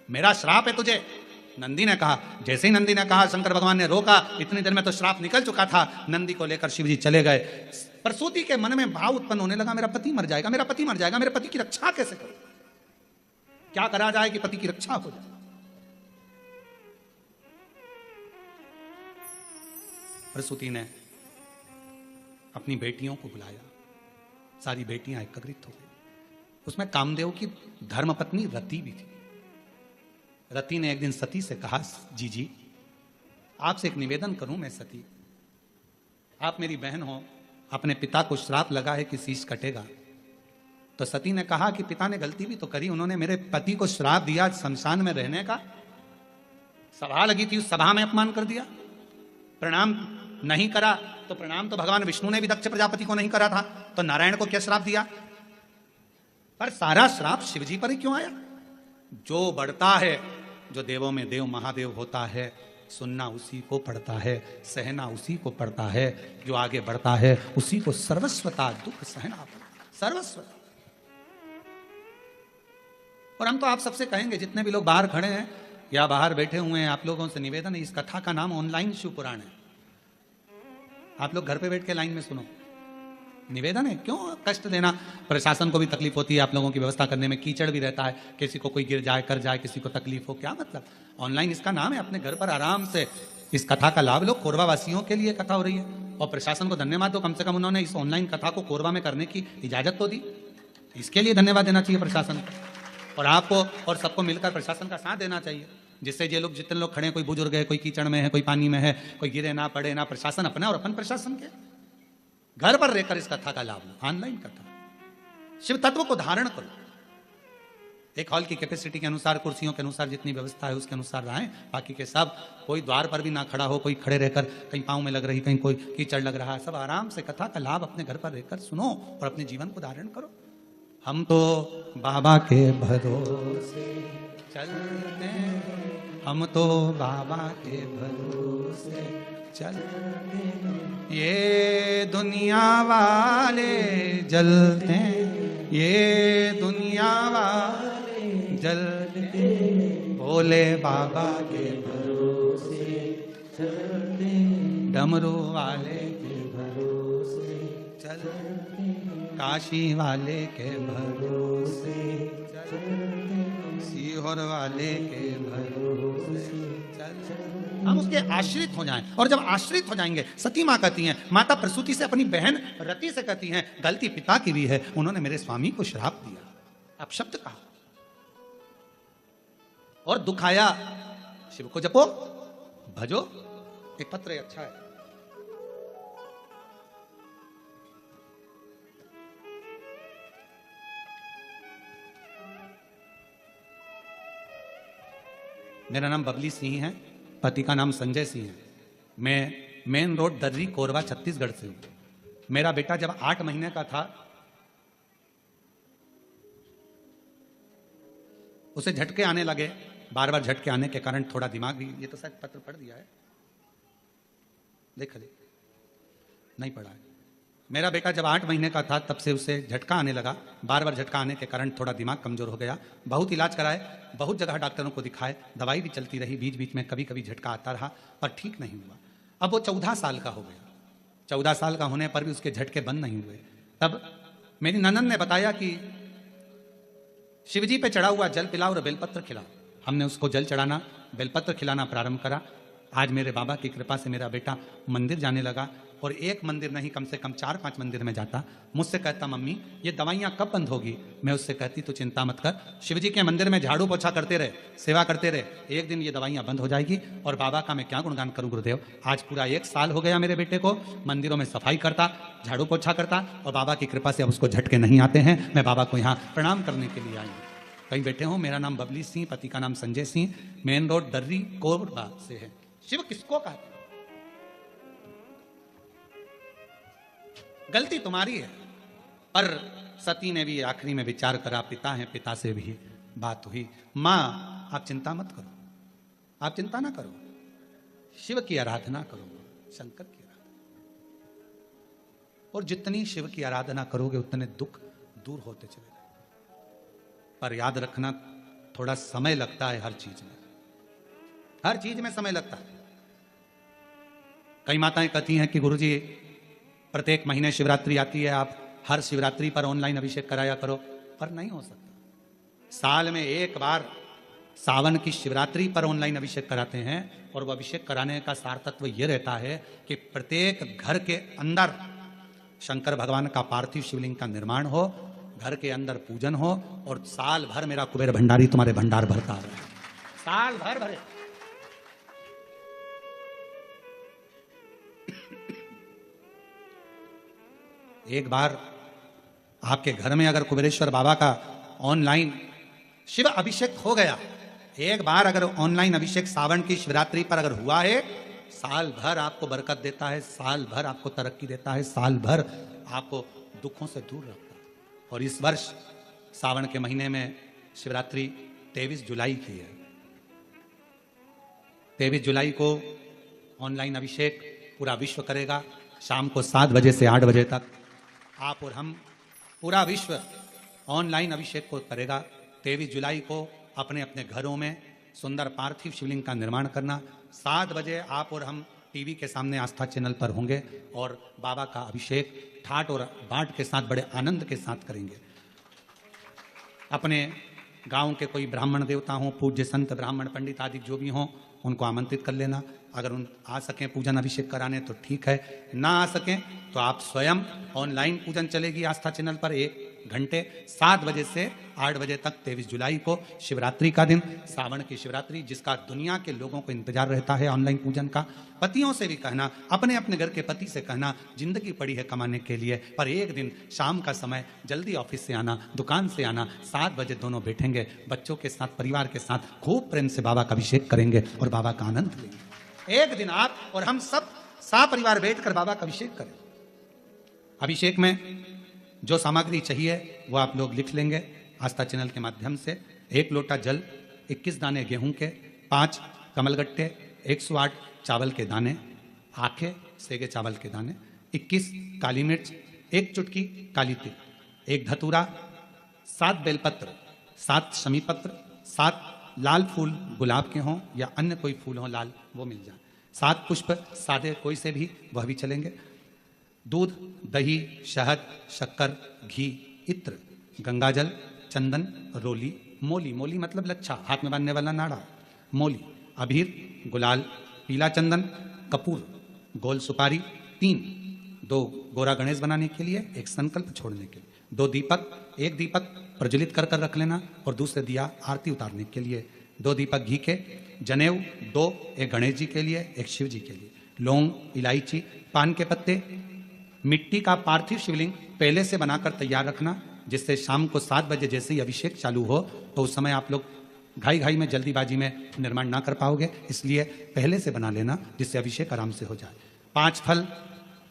मेरा श्राप है तुझे। नंदी ने कहा, जैसे ही नंदी ने कहा शंकर भगवान ने रोका, इतनी देर में तो श्राप निकल चुका था। नंदी को लेकर शिव जी चले गए। प्रसूति के मन में भाव उत्पन्न होने लगा, मेरा पति मर जाएगा, मेरा पति मर जाएगा, मेरे पति की रक्षा कैसे करूं, क्या करा जाए कि पति की रक्षा हो जाए। प्रसूति ने अपनी बेटियों को बुलाया, सारी बेटियां एकत्रित हो गई। उसमें कामदेव की धर्मपत्नी रति भी थी। रति ने एक दिन सती से कहा, जी आपसे एक निवेदन करूं मैं सती, आप मेरी बहन हो, अपने पिता को श्राप लगा है कि शीश कटेगा। तो सती ने कहा कि पिता ने गलती भी तो करी, उन्होंने मेरे पति को श्राप दिया शमशान में रहने का, सभा लगी थी उस सभा में अपमान कर दिया, प्रणाम नहीं करा, तो प्रणाम तो भगवान विष्णु ने भी दक्ष प्रजापति को नहीं करा था, तो नारायण को क्या श्राप दिया। पर सारा श्राप शिवजी पर ही क्यों आया। जो बढ़ता है, जो देवों में देव महादेव होता है, सुनना उसी को पड़ता है, सहना उसी को पड़ता है, जो आगे बढ़ता है उसी को सर्वस्वता दुख सहना पड़ता, सर्वस्वता। और हम तो आप सबसे कहेंगे, जितने भी लोग बाहर खड़े हैं या बाहर बैठे हुए हैं, आप लोगों से निवेदन है, इस कथा का नाम ऑनलाइन शिव पुराण है। आप लोग घर पे बैठ के लाइन में सुनो। निवेदन है, क्यों कष्ट देना। प्रशासन को भी तकलीफ होती है आप लोगों की व्यवस्था करने में, कीचड़ भी रहता है, किसी को कोई गिर जाए कर जाए, किसी को तकलीफ हो, क्या मतलब। ऑनलाइन इसका नाम है, अपने घर पर आराम से इस कथा का लाभ लो। कोरबा वासियों के लिए कथा हो रही है, और प्रशासन को धन्यवाद दो, कम से कम उन्होंने इस ऑनलाइन कथा को कोरबा में करने की इजाजत तो दी। इसके लिए धन्यवाद देना चाहिए प्रशासन को, और आपको और सबको मिलकर प्रशासन का साथ देना चाहिए, जिससे ये लोग जितने लोग खड़े हैं, कोई बुजुर्ग है, कोई कीचड़ में है, कोई पानी में है, कोई गिरे ना पड़े ना, प्रशासन अपना और अपन प्रशासन के घर पर रहकर इस कथा का लाभ लो। ऑनलाइन कथा, शिव तत्व को धारण करो। एक हॉल की कैपेसिटी के अनुसार, कुर्सियों के अनुसार जितनी व्यवस्था है उसके अनुसार रहें। बाकी के सब, कोई द्वार पर भी ना खड़ा हो, कोई खड़े रहकर कहीं पाँव में लग रही, कहीं कोई कीचड़ लग रहा है, सब आराम से कथा का लाभ अपने घर पर रहकर सुनो और अपने जीवन को धारण करो। हम तो बाबा के भरोसे चलते हैं, हम तो बाबा के भरोसे चलते हैं। ये दुनिया वाले जलते हैं, ये दुनिया वाले जलते हैं, भोले बाबा के भरोसे चलते हैं, डमरू वाले के भरोसे चलते हैं, काशी वाले के भरोसे चलते हैं, सीहोर वाले के भरोसे चलते। हम उसके आश्रित हो जाएं, और जब आश्रित हो जाएंगे, सती माँ कहती हैं, माता प्रसूति से अपनी बहन रति से कहती हैं, गलती पिता की भी है, उन्होंने मेरे स्वामी को श्राप दिया, अब शब्द कहा और दुख आया। शिव को जपो, भजो। एक पत्र है, अच्छा है। मेरा नाम बबली सिंह है, पति का नाम संजय सिंह है। मैं मेन रोड दर्री कोरबा छत्तीसगढ़ से हूं। मेरा बेटा जब 8 महीने का था, उसे झटके आने लगे, बार बार झटके आने के कारण थोड़ा दिमाग भी, ये तो शायद पत्र पढ़ दिया है, देख ले, नहीं पढ़ा है। मेरा बेटा जब 8 महीने का था, तब से उसे झटका आने लगा, बार बार झटका आने के कारण थोड़ा दिमाग कमजोर हो गया। बहुत इलाज कराए, बहुत जगह डॉक्टरों को दिखाए, दवाई भी चलती रही, बीच बीच में कभी कभी झटका आता रहा, पर ठीक नहीं हुआ। अब वो 14 साल का हो गया। 14 साल का होने पर भी उसके झटके बंद नहीं हुए। तब मेरी ननद ने बताया कि शिवजी पे चढ़ा हुआ जल पिलाओ और बेलपत्र खिलाओ। हमने उसको जल चढ़ाना, बेलपत्र खिलाना प्रारंभ करा। आज मेरे बाबा की कृपा से मेरा बेटा मंदिर जाने लगा, और एक मंदिर नहीं, कम से कम 4-5 मंदिर में जाता। मुझसे कहता, मम्मी ये दवाइयाँ कब बंद होगी। मैं उससे कहती, तू चिंता मत कर, शिवजी के मंदिर में झाड़ू पोछा करते रहे, सेवा करते रहे, एक दिन ये दवाइयाँ बंद हो जाएगी। और बाबा का मैं क्या गुणगान करूँ गुरुदेव। आज पूरा 1 साल हो गया मेरे बेटे को, मंदिरों में सफाई करता, झाड़ू पोछा करता, और बाबा की कृपा से अब उसको झटके नहीं आते हैं। मैं बाबा को यहाँ प्रणाम करने के लिए आई हूँ। कहीं बैठे हो। मेरा नाम बबली सिंह, पति का नाम संजय सिंह, मेन रोड दर्री कोरबा से है। शिव किसको कहते हैं? गलती तुम्हारी है, पर सती ने भी आखिरी में विचार करा, पिता है, पिता से भी बात हुई। मां आप चिंता मत करो, आप चिंता ना करो, शिव की आराधना करो, शंकर की आराधना। और जितनी शिव की आराधना करोगे उतने दुख दूर होते चले जाएंगे। पर याद रखना, थोड़ा समय लगता है हर चीज में, हर चीज में समय लगता है। कई माताएं कहती हैं कि गुरुजी प्रत्येक महीने शिवरात्रि आती है, आप हर शिवरात्रि पर ऑनलाइन अभिषेक कराया करो, पर नहीं हो सकता। साल में एक बार सावन की शिवरात्रि पर ऑनलाइन अभिषेक कराते हैं, और वह अभिषेक कराने का सार तत्व यह रहता है कि प्रत्येक घर के अंदर शंकर भगवान का पार्थिव शिवलिंग का निर्माण हो, घर के अंदर पूजन हो, और साल भर मेरा कुबेर भंडारी तुम्हारे भंडार भरता रहे, साल भर भरे। एक बार आपके घर में अगर कुबेरेश्वर बाबा का ऑनलाइन शिव अभिषेक हो गया, एक बार अगर ऑनलाइन अभिषेक सावन की शिवरात्रि पर अगर हुआ है, साल भर आपको बरकत देता है, साल भर आपको तरक्की देता है, साल भर आपको दुखों से दूर रखता है। और इस वर्ष सावन के महीने में शिवरात्रि 23 जुलाई की है। 23 जुलाई को ऑनलाइन अभिषेक पूरा विश्व करेगा। शाम को 7 बजे से 8 बजे तक आप और हम, पूरा विश्व ऑनलाइन अभिषेक को करेगा। 23 जुलाई को अपने अपने घरों में सुंदर पार्थिव शिवलिंग का निर्माण करना। 7 बजे आप और हम टीवी के सामने आस्था चैनल पर होंगे और बाबा का अभिषेक ठाट और बाट के साथ बड़े आनंद के साथ करेंगे। अपने गांव के कोई ब्राह्मण देवता हों, पूज्य संत ब्राह्मण पंडित आदि जो भी हों, उनको आमंत्रित कर लेना। अगर उन आ सकें पूजन अभिषेक कराने तो ठीक है, ना आ सकें तो आप स्वयं ऑनलाइन पूजन चलेगी आस्था चैनल पर 1 घंटे 7 बजे से 8 बजे तक 23 जुलाई को शिवरात्रि का दिन, सावन की शिवरात्रि जिसका दुनिया के लोगों को इंतजार रहता है ऑनलाइन पूजन का। पतियों से भी कहना, अपने अपने घर के पति से कहना, जिंदगी पड़ी है कमाने के लिए, पर एक दिन शाम का समय जल्दी ऑफिस से आना, दुकान से आना, 7 बजे दोनों बैठेंगे बच्चों के साथ, परिवार के साथ खूब प्रेम से बाबा का अभिषेक करेंगे और बाबा का आनंद लेंगे। एक दिन आप और हम सब परिवार बैठकर बाबा का अभिषेक करें। अभिषेक में जो सामग्री चाहिए वो आप लोग लिख लेंगे आस्था चैनल के माध्यम से। 1 लोटा जल, 21 दाने गेहूं के, 5 कमलगट्टे, 108 चावल के दाने, आखे सेगे चावल के दाने, 21 काली मिर्च, 1 चुटकी काली तिल, 1 धतूरा, 7 बेलपत्र, 7 शमी पत्र, 7 लाल फूल गुलाब के हों या अन्य कोई फूल हो लाल वो मिल जाए, 7 पुष्प सादे कोई से भी वह भी चलेंगे, दूध, दही, शहद, शक्कर, घी, इत्र, गंगाजल, चंदन, रोली, मोली, मोली मतलब लच्छा, हाथ में बांधने वाला नाड़ा, मोली, अबीर, गुलाल, पीला चंदन, कपूर, गोल सुपारी, 2 गोरा गणेश बनाने के लिए, 1 संकल्प छोड़ने के लिए, 2 दीपक, 1 दीपक प्रज्वलित कर रख लेना और दूसरे दिया आरती उतारने के लिए, 2 दीपक घी के, जनेऊ 2, 1 गणेश जी के लिए, 1 शिव जी के लिए, लौंग, इलायची, पान के पत्ते, मिट्टी का पार्थिव शिवलिंग पहले से बनाकर तैयार रखना, जिससे शाम को 7 बजे जैसे ही अभिषेक चालू हो तो उस समय आप लोग घाई घाई में जल्दीबाजी में निर्माण ना कर पाओगे, इसलिए पहले से बना लेना जिससे अभिषेक आराम से हो जाए। 5 फल,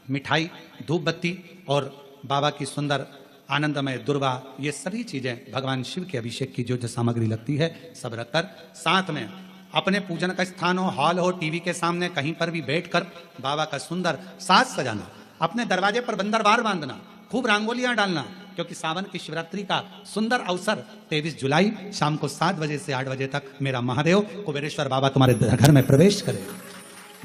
मिठाई, धूप बत्ती और बाबा की सुंदर आनंदमय दुर्वा, ये सभी चीजें भगवान शिव के अभिषेक की जो जो सामग्री लगती है सब रखकर, साथ में अपने पूजन का स्थान हो, हॉल हो, टीवी के सामने कहीं पर भी बैठकर बाबा का सुंदर साज सजाना, अपने दरवाजे पर बंदरवार बांधना, खूब रंगोलियां डालना, क्योंकि सावन की शिवरात्रि का सुंदर अवसर 23 जुलाई शाम को 7 बजे से 8 बजे तक मेरा महादेव कुबेरेश्वर बाबा तुम्हारे घर में प्रवेश करे,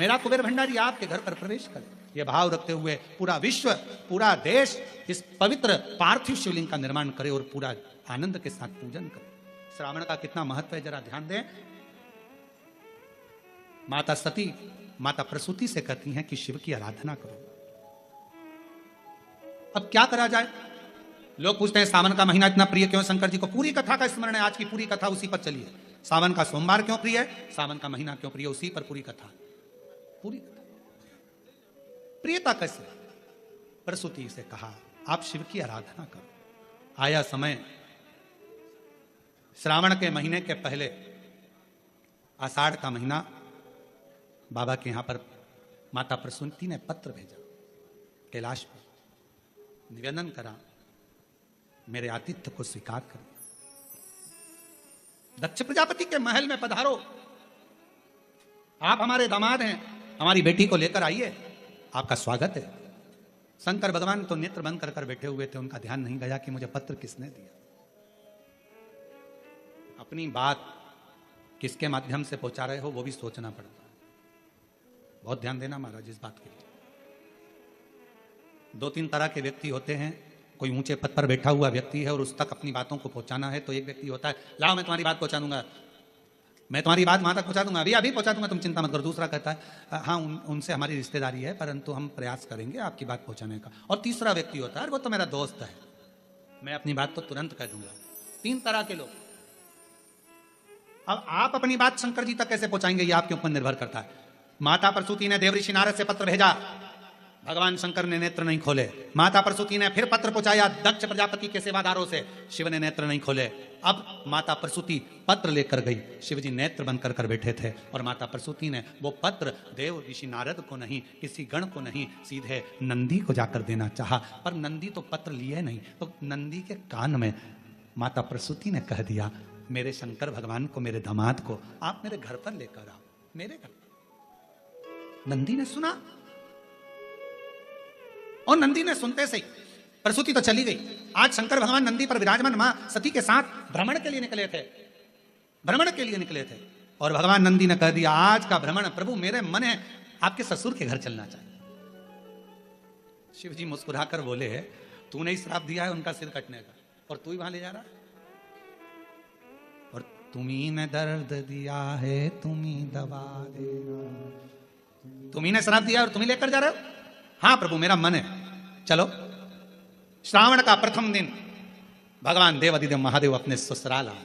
मेरा कुबेर भंडारी आपके घर पर प्रवेश करे। ये भाव रखते हुए पूरा विश्व, पूरा देश इस पवित्र पार्थिव शिवलिंग का निर्माण करे और पूरा आनंद के साथ पूजन करे। श्रावण का कितना महत्व है जरा ध्यान दें। माता सती, माता प्रसूति से कहती हैं कि शिव की आराधना करो। अब क्या करा जाए? लोग पूछते हैं सावन का महीना इतना प्रिय क्यों शंकर जी को? पूरी कथा का स्मरण है, आज की पूरी कथा उसी पर चलिए। सावन का सोमवार क्यों प्रिय है, सावन का महीना क्यों प्रिय, उसी पर पूरी कथा। पूरी कथा प्रियता कैसे? प्रसूति से कहा आप शिव की आराधना करो। आया समय, श्रावण के महीने के पहले आषाढ़ का महीना, बाबा के यहां पर माता प्रसूति ने पत्र भेजा, कैलाश पर निवेदन करा, मेरे आतिथ्य को स्वीकार करिए, दक्ष प्रजापति के महल में पधारो, आप हमारे दामाद हैं, हमारी बेटी को लेकर आइए, आपका स्वागत है। शंकर भगवान तो नेत्र बंद कर बैठे हुए थे, उनका ध्यान नहीं गया कि मुझे पत्र किसने दिया। अपनी बात किसके माध्यम से पहुंचा रहे हो वो भी सोचना पड़ता है, बहुत ध्यान देना महाराज इस बात के लिए। 2-3 तरह के व्यक्ति होते हैं, कोई ऊंचे पद पर बैठा हुआ व्यक्ति है और उस तक अपनी बातों को पहुंचाना है, तो एक व्यक्ति होता है लाओ मैं तुम्हारी बात पहुंचा दूंगा, मैं तुम्हारी बात वहां तक पहुंचा दूंगा, अभी पहुंचा दूंगा, तुम चिंता मत करो। दूसरा कहता है हाँ उनसे हमारी रिश्तेदारी है परंतु हम प्रयास करेंगे आपकी बात पहुंचाने का। और तीसरा व्यक्ति होता है वो तो मेरा दोस्त है, मैं अपनी बात तो तुरंत कह दूंगा। 3 तरह के लोग। अब आप अपनी बात शंकर जी तक कैसे पहुंचाएंगे ये आपके ऊपर निर्भर करता है। माता प्रसूति ने देवऋषि नारद से पत्र भेजा, भगवान शंकर ने नेत्र नहीं खोले। माता प्रसूति ने फिर पत्र पहुंचाया दक्ष प्रजापति के सेवादारों से, शिव ने नेत्र नहीं खोले। अब माता प्रसूति पत्र लेकर गई, शिवजी नेत्र बंद कर बैठे थे और माता प्रसूति ने वो पत्र देव ऋषि नारद को नहीं, किसी गण को नहीं, सीधे नंदी को जाकर देना चाहा, पर नंदी तो पत्र लिए नहीं, तो नंदी के कान में माता प्रसूति ने कह दिया मेरे शंकर भगवान को, मेरे दामाद को आप मेरे घर पर लेकर आओ, मेरे घर। नंदी ने सुना और नंदी ने सुनते से ही प्रसूति तो चली गई, आज शंकर भगवान नंदी पर विराजमान मां सती के साथ भ्रमण के लिए निकले थे, भ्रमण के लिए निकले थे। और भगवान नंदी ने कह दिया आज का भ्रमण प्रभु मेरे मन है आपके ससुर के घर चलना चाहिए। शिव जी मुस्कुराकर बोले तूने ही श्राप दिया है उनका सिर कटने का और तू ही वहां ले जा रहा है, और तुम्ही ने दर्द दिया है तुम्ही दवा देना, तुम्ही ने श्राप दिया और तुम्ही लेकर जा रहे हो। हाँ प्रभु मेरा मन है, चलो। श्रावण का प्रथम दिन भगवान देवादिदेव महादेव अपने ससुराल आए।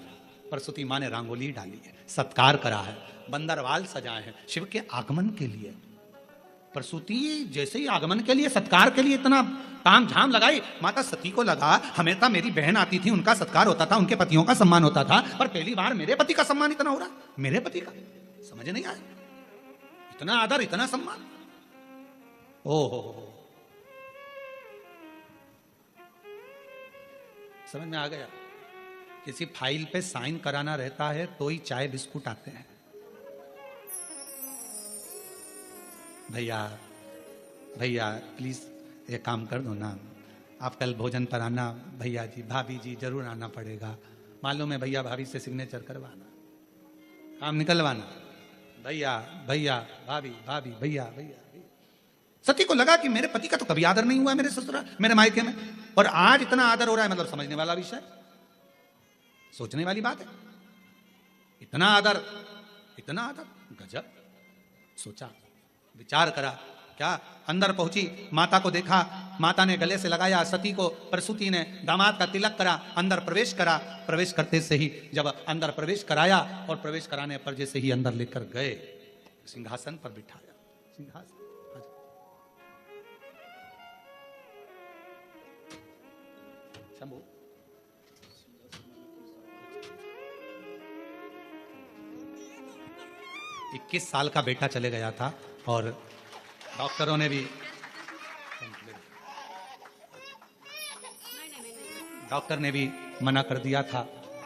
प्रसूति मां ने रंगोली डाली है, सत्कार करा है, बंदरवाल सजाए हैं शिव के आगमन के लिए। प्रसूति जैसे ही आगमन के लिए सत्कार के लिए इतना ताम झाम लगाई, माता सती को लगा हमेशा मेरी बहन आती थी उनका सत्कार होता था, उनके पतियों का सम्मान होता था, पर पहली बार मेरे पति का सम्मान इतना हो रहा, मेरे पति का समझ नहीं आया, इतना आदर इतना सम्मान। ओहो समझ में आ गया। किसी फाइल पे साइन कराना रहता है तो ही चाय बिस्कुट आते हैं। भैया भैया प्लीज ये काम कर दो ना, आप कल भोजन पर आना, भैया जी भाभी जी जरूर आना पड़ेगा, मालूम है भैया भाभी से सिग्नेचर करवाना, काम निकलवाना, भैया भैया भाभी भाभी भैया भैया। सती को लगा कि मेरे पति का तो कभी आदर नहीं हुआ मेरे ससुराल मेरे मायके में, और आज इतना आदर हो रहा है, मतलब समझने वाला विषय, सोचने वाली बात है। इतना आदर गजब। सोचा विचार करा, क्या अंदर पहुंची, माता को देखा, माता ने गले से लगाया, सती को प्रसूति ने दामाद का तिलक करा, अंदर प्रवेश करा। प्रवेश करते से ही जब अंदर प्रवेश कराया और प्रवेश कराने पर जैसे ही अंदर लेकर गए सिंहासन पर बिठाया। सिंहासन शंभू 21 साल का बेटा चले गया था और डॉक्टरों ने भी मना कर दिया था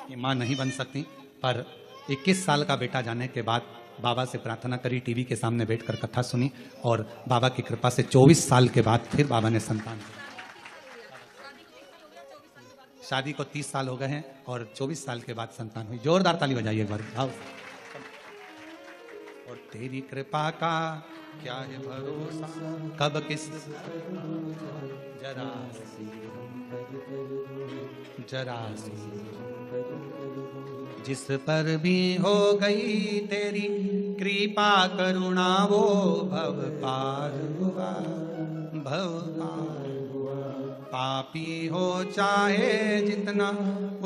कि मां नहीं बन सकती, पर 21 साल का बेटा जाने के बाद बाबा से प्रार्थना करी, टीवी के सामने बैठकर कथा सुनी और बाबा की कृपा से 24 साल के बाद फिर बाबा ने संतान दिया। शादी को 30 साल हो गए हैं और 24 साल के बाद संतान हुई। जोरदार ताली बजाइए एक बार। और तेरी कृपा का क्या है भरोसा, कब किस जरा जिस पर भी हो गई तेरी कृपा करुणा वो भव पार हुआ, भव पार हुआ। पापी हो चाहे जितना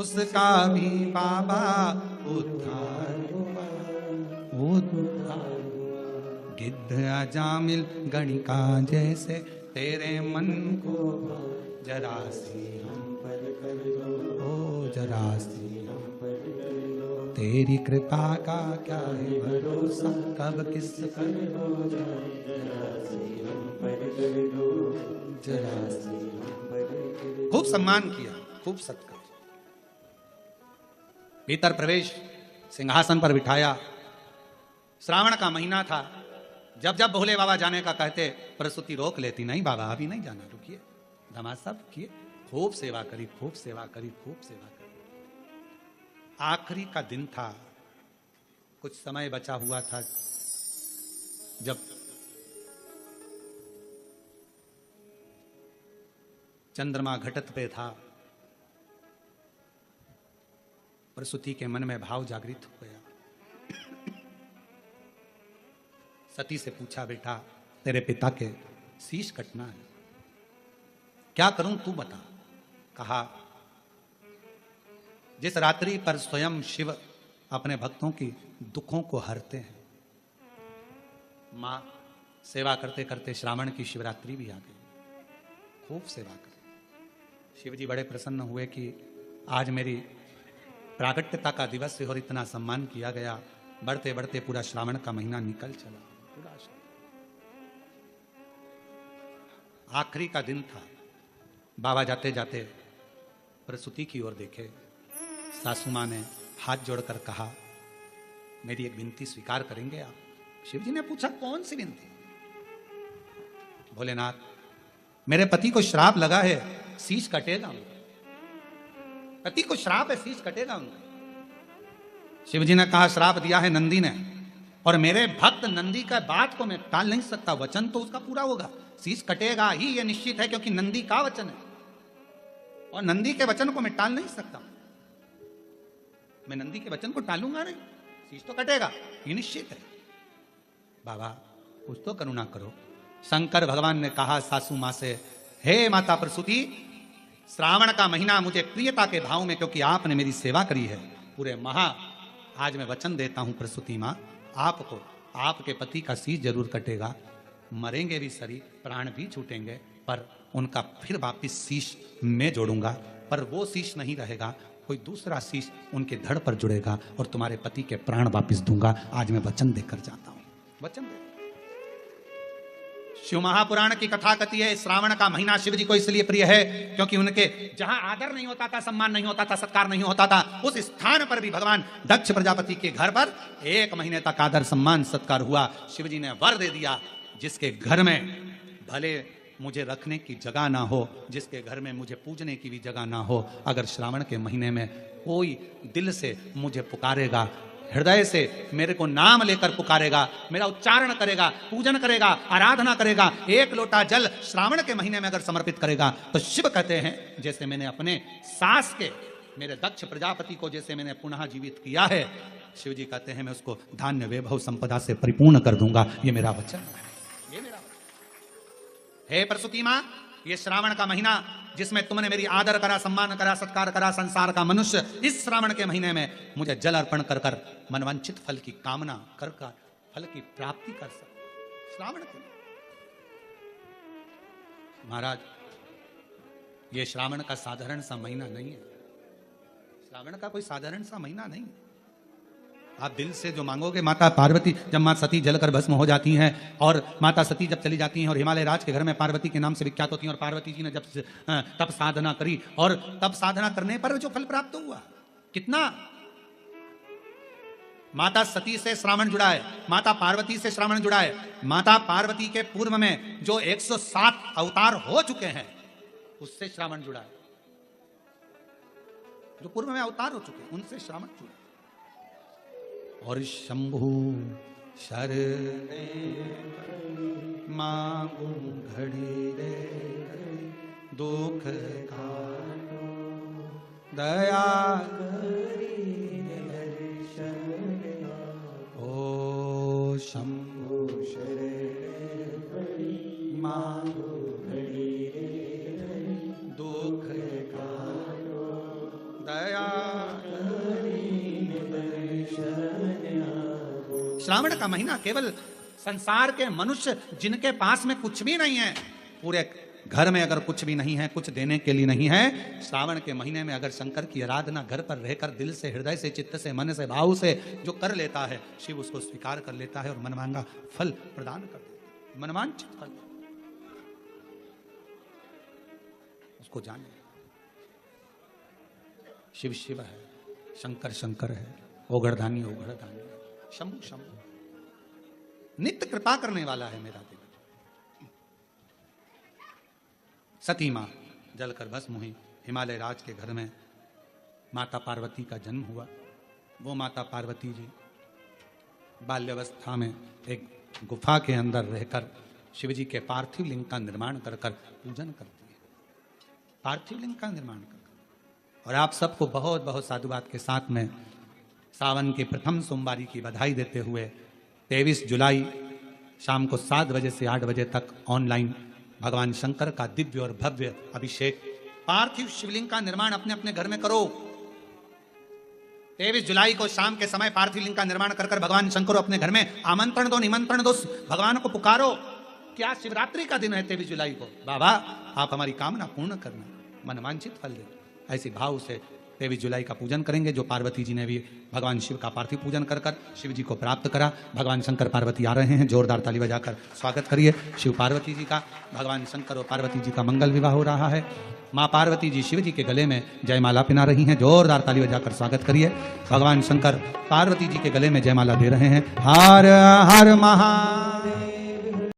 उसका भी बाबा उद्धार हुआ, उद्धार। गिद्ध अजामिल गणिका जैसे तेरे मन को जरा सी हम पर कर दो, ओ जरा सी हम पर कर दो। तेरी कृपा का क्या है भरोसा, कब किस पर हो जाए, जरा सी हम पर कर दो, जरा सी हम पर कर दो। खूब सम्मान किया, खूब सत्कार। भीतर प्रवेश, सिंहासन पर बिठाया। श्रावण का महीना था। जब जब भोले बाबा जाने का कहते प्रसूति रोक लेती, नहीं बाबा अभी नहीं जाना, रुकिए, दामाद साहब रुकिए। खूब सेवा करी, खूब सेवा करी, खूब सेवा करी। आखिरी का दिन था, कुछ समय बचा हुआ था। जब चंद्रमा घटत पे था, प्रसूति के मन में भाव जागृत हो गया। सती से पूछा, बेटा तेरे पिता के शीश कटना है, क्या करूं तू बता। कहा, जिस रात्रि पर स्वयं शिव अपने भक्तों की दुखों को हरते हैं, मां सेवा करते करते श्रावण की शिवरात्रि भी आ गई। खूब सेवा करी। शिव जी बड़े प्रसन्न हुए कि आज मेरी प्रागट्यता का दिवस है और इतना सम्मान किया गया। बढ़ते बढ़ते पूरा श्रावण का महीना निकल चला। आखिरी का दिन था। बाबा जाते जाते प्रसूति की ओर देखे। सासू मां ने हाथ जोड़कर कहा, मेरी एक विनती स्वीकार करेंगे आप। शिव जी ने पूछा, कौन सी विनती। भोलेनाथ, मेरे पति को श्राप लगा है, शीश कटेगा। पति को श्राप है, शीश कटेगा उनका। शिव जी ने कहा श्राप दिया है नंदी ने, और मेरे भक्त नंदी का बात को मैं टाल नहीं सकता, वचन तो उसका पूरा होगा, शीश कटेगा ही ये निश्चित है, क्योंकि नंदी का वचन है और नंदी के वचन को मैं टाल नहीं सकता। मैं नंदी के वचन को टालूंगा नहीं, शीश तो कटेगा ये निश्चित है। बाबा कुछ तो करुणा करो। शंकर भगवान ने कहा सासू मां से, हे माता प्रसूति, श्रावण का महीना मुझे प्रियता के भाव में, क्योंकि आपने मेरी सेवा करी है पूरे आज मैं वचन देता हूं प्रसूति मां, आपको आपके पति का शीश जरूर कटेगा, मरेंगे भी शरीर, प्राण भी छूटेंगे, पर उनका फिर वापिस शीश मैं जोड़ूंगा, पर वो शीश नहीं रहेगा, कोई दूसरा शीश उनके धड़ पर जुड़ेगा और तुम्हारे पति के प्राण वापिस दूंगा। आज मैं वचन देकर जाता हूं। वचन दे। शिव महापुराण की कथा कथी है, श्रावण का महीना शिव जी को इसलिए प्रिय है क्योंकि उनके जहां आदर नहीं होता था, सम्मान नहीं होता था, सत्कार नहीं होता था, उस स्थान पर भी भगवान दक्ष प्रजापति के घर पर 1 महीने तक आदर सम्मान सत्कार हुआ। शिव जी ने वर दे दिया, जिसके घर में भले मुझे रखने की जगह ना हो, जिसके घर में मुझे पूजने की भी जगह ना हो, अगर श्रावण के महीने में कोई दिल से मुझे पुकारेगा, हृदय से मेरे को नाम लेकर पुकारेगा, मेरा उच्चारण करेगा, पूजन करेगा, आराधना करेगा, 1 लोटा जल श्रावण के महीने में अगर समर्पित करेगा, तो शिव कहते हैं जैसे मैंने अपने सास के, मेरे दक्ष प्रजापति को जैसे मैंने पुनः जीवित किया है, शिव जी कहते हैं मैं उसको धान्य वैभव संपदा से परिपूर्ण कर दूंगा। ये मेरा वचन है, ये मेरा वचन। हे प्रसूति मां, ये श्रावण का महीना जिसमें तुमने मेरी आदर करा, सम्मान करा, सत्कार करा, संसार का मनुष्य इस श्रावण के महीने में मुझे जल अर्पण कर कर मनवांछित फल की कामना कर कर फल की प्राप्ति कर सके। श्रावण के महाराज, ये श्रावण का साधारण सा महीना नहीं है, श्रावण का कोई साधारण सा महीना नहीं है। आप दिल से जो मांगोगे, माता पार्वती जब मां सती जलकर भस्म हो जाती हैं और माता सती जब चली जाती हैं और हिमालय राज के घर में पार्वती के नाम से विख्यात होती हैं, और पार्वती जी ने जब तब साधना करी और तब साधना करने पर जो फल प्राप्त हुआ, कितना माता सती से श्रावण जुड़ा है, माता पार्वती से श्रावण जुड़ा है। माता पार्वती के पूर्व में जो 107 अवतार हो चुके हैं उससे श्रावण जुड़ा है, जो पूर्व में अवतार हो चुके हैं उनसे श्रावण जुड़ा है। और शंभु शरणे मांगू घड़ी रे, दुख काटो दया ओ शंभु शरणे मांगू घड़ी रे, दुख काटो दया। श्रावण का महीना केवल संसार के मनुष्य जिनके पास में कुछ भी नहीं है, पूरे घर में अगर कुछ भी नहीं है, कुछ देने के लिए नहीं है, श्रावण के महीने में अगर शंकर की आराधना घर पर रहकर दिल से, हृदय से, चित्त से, मन से, भाव से जो कर लेता है, शिव उसको स्वीकार कर लेता है और मनमांगा फल प्रदान कर देता है, मनवांछित फल उसको जाने। शिव शिव है, शंकर शंकर है, ओगड़दानी ओगड़दानी, शंभु शंभु, नित्य कृपा करने वाला है मेरा देव। सती मां जलकर भस्म हुई, हिमालय राज के घर में माता पार्वती का जन्म हुआ। वो माता पार्वती जी बाल्यावस्था में एक गुफा के अंदर रहकर शिव जी के पार्थिव लिंग का निर्माण कर कर पूजन करती है, पार्थिव लिंग का निर्माण कर। और आप सबको बहुत बहुत साधुवाद के साथ में सावन के प्रथम सोमवारी की बधाई देते हुए 23 जुलाई शाम को 7 बजे से 8 बजे तक ऑनलाइन भगवान शंकर का दिव्य और भव्य अभिषेक, पार्थिव शिवलिंग का निर्माण अपने अपने घर में करो। 23 जुलाई को शाम के समय पार्थिव लिंग का निर्माण कर कर भगवान शंकर को अपने घर में आमंत्रण दो, निमंत्रण दो, भगवान को पुकारो। क्या शिवरात्रि का दिन है 23 जुलाई को, बाबा आप हमारी कामना पूर्ण करना, मनवांछित फल दे। ऐसी भाव से 23 जुलाई का पूजन करेंगे, जो पार्वती जी ने भी भगवान शिव का पार्थिव पूजन कर कर शिव जी को प्राप्त करा। भगवान शंकर पार्वती आ रहे हैं, जोरदार ताली बजाकर स्वागत करिए शिव पार्वती जी का। भगवान शंकर और पार्वती जी का मंगल विवाह हो रहा है। माँ पार्वती जी शिव जी के गले में जयमाला पिना रही हैं, जोरदार ताली बजाकर स्वागत करिए। भगवान शंकर पार्वती जी के गले में जयमाला दे रहे हैं। हर हर महादेव।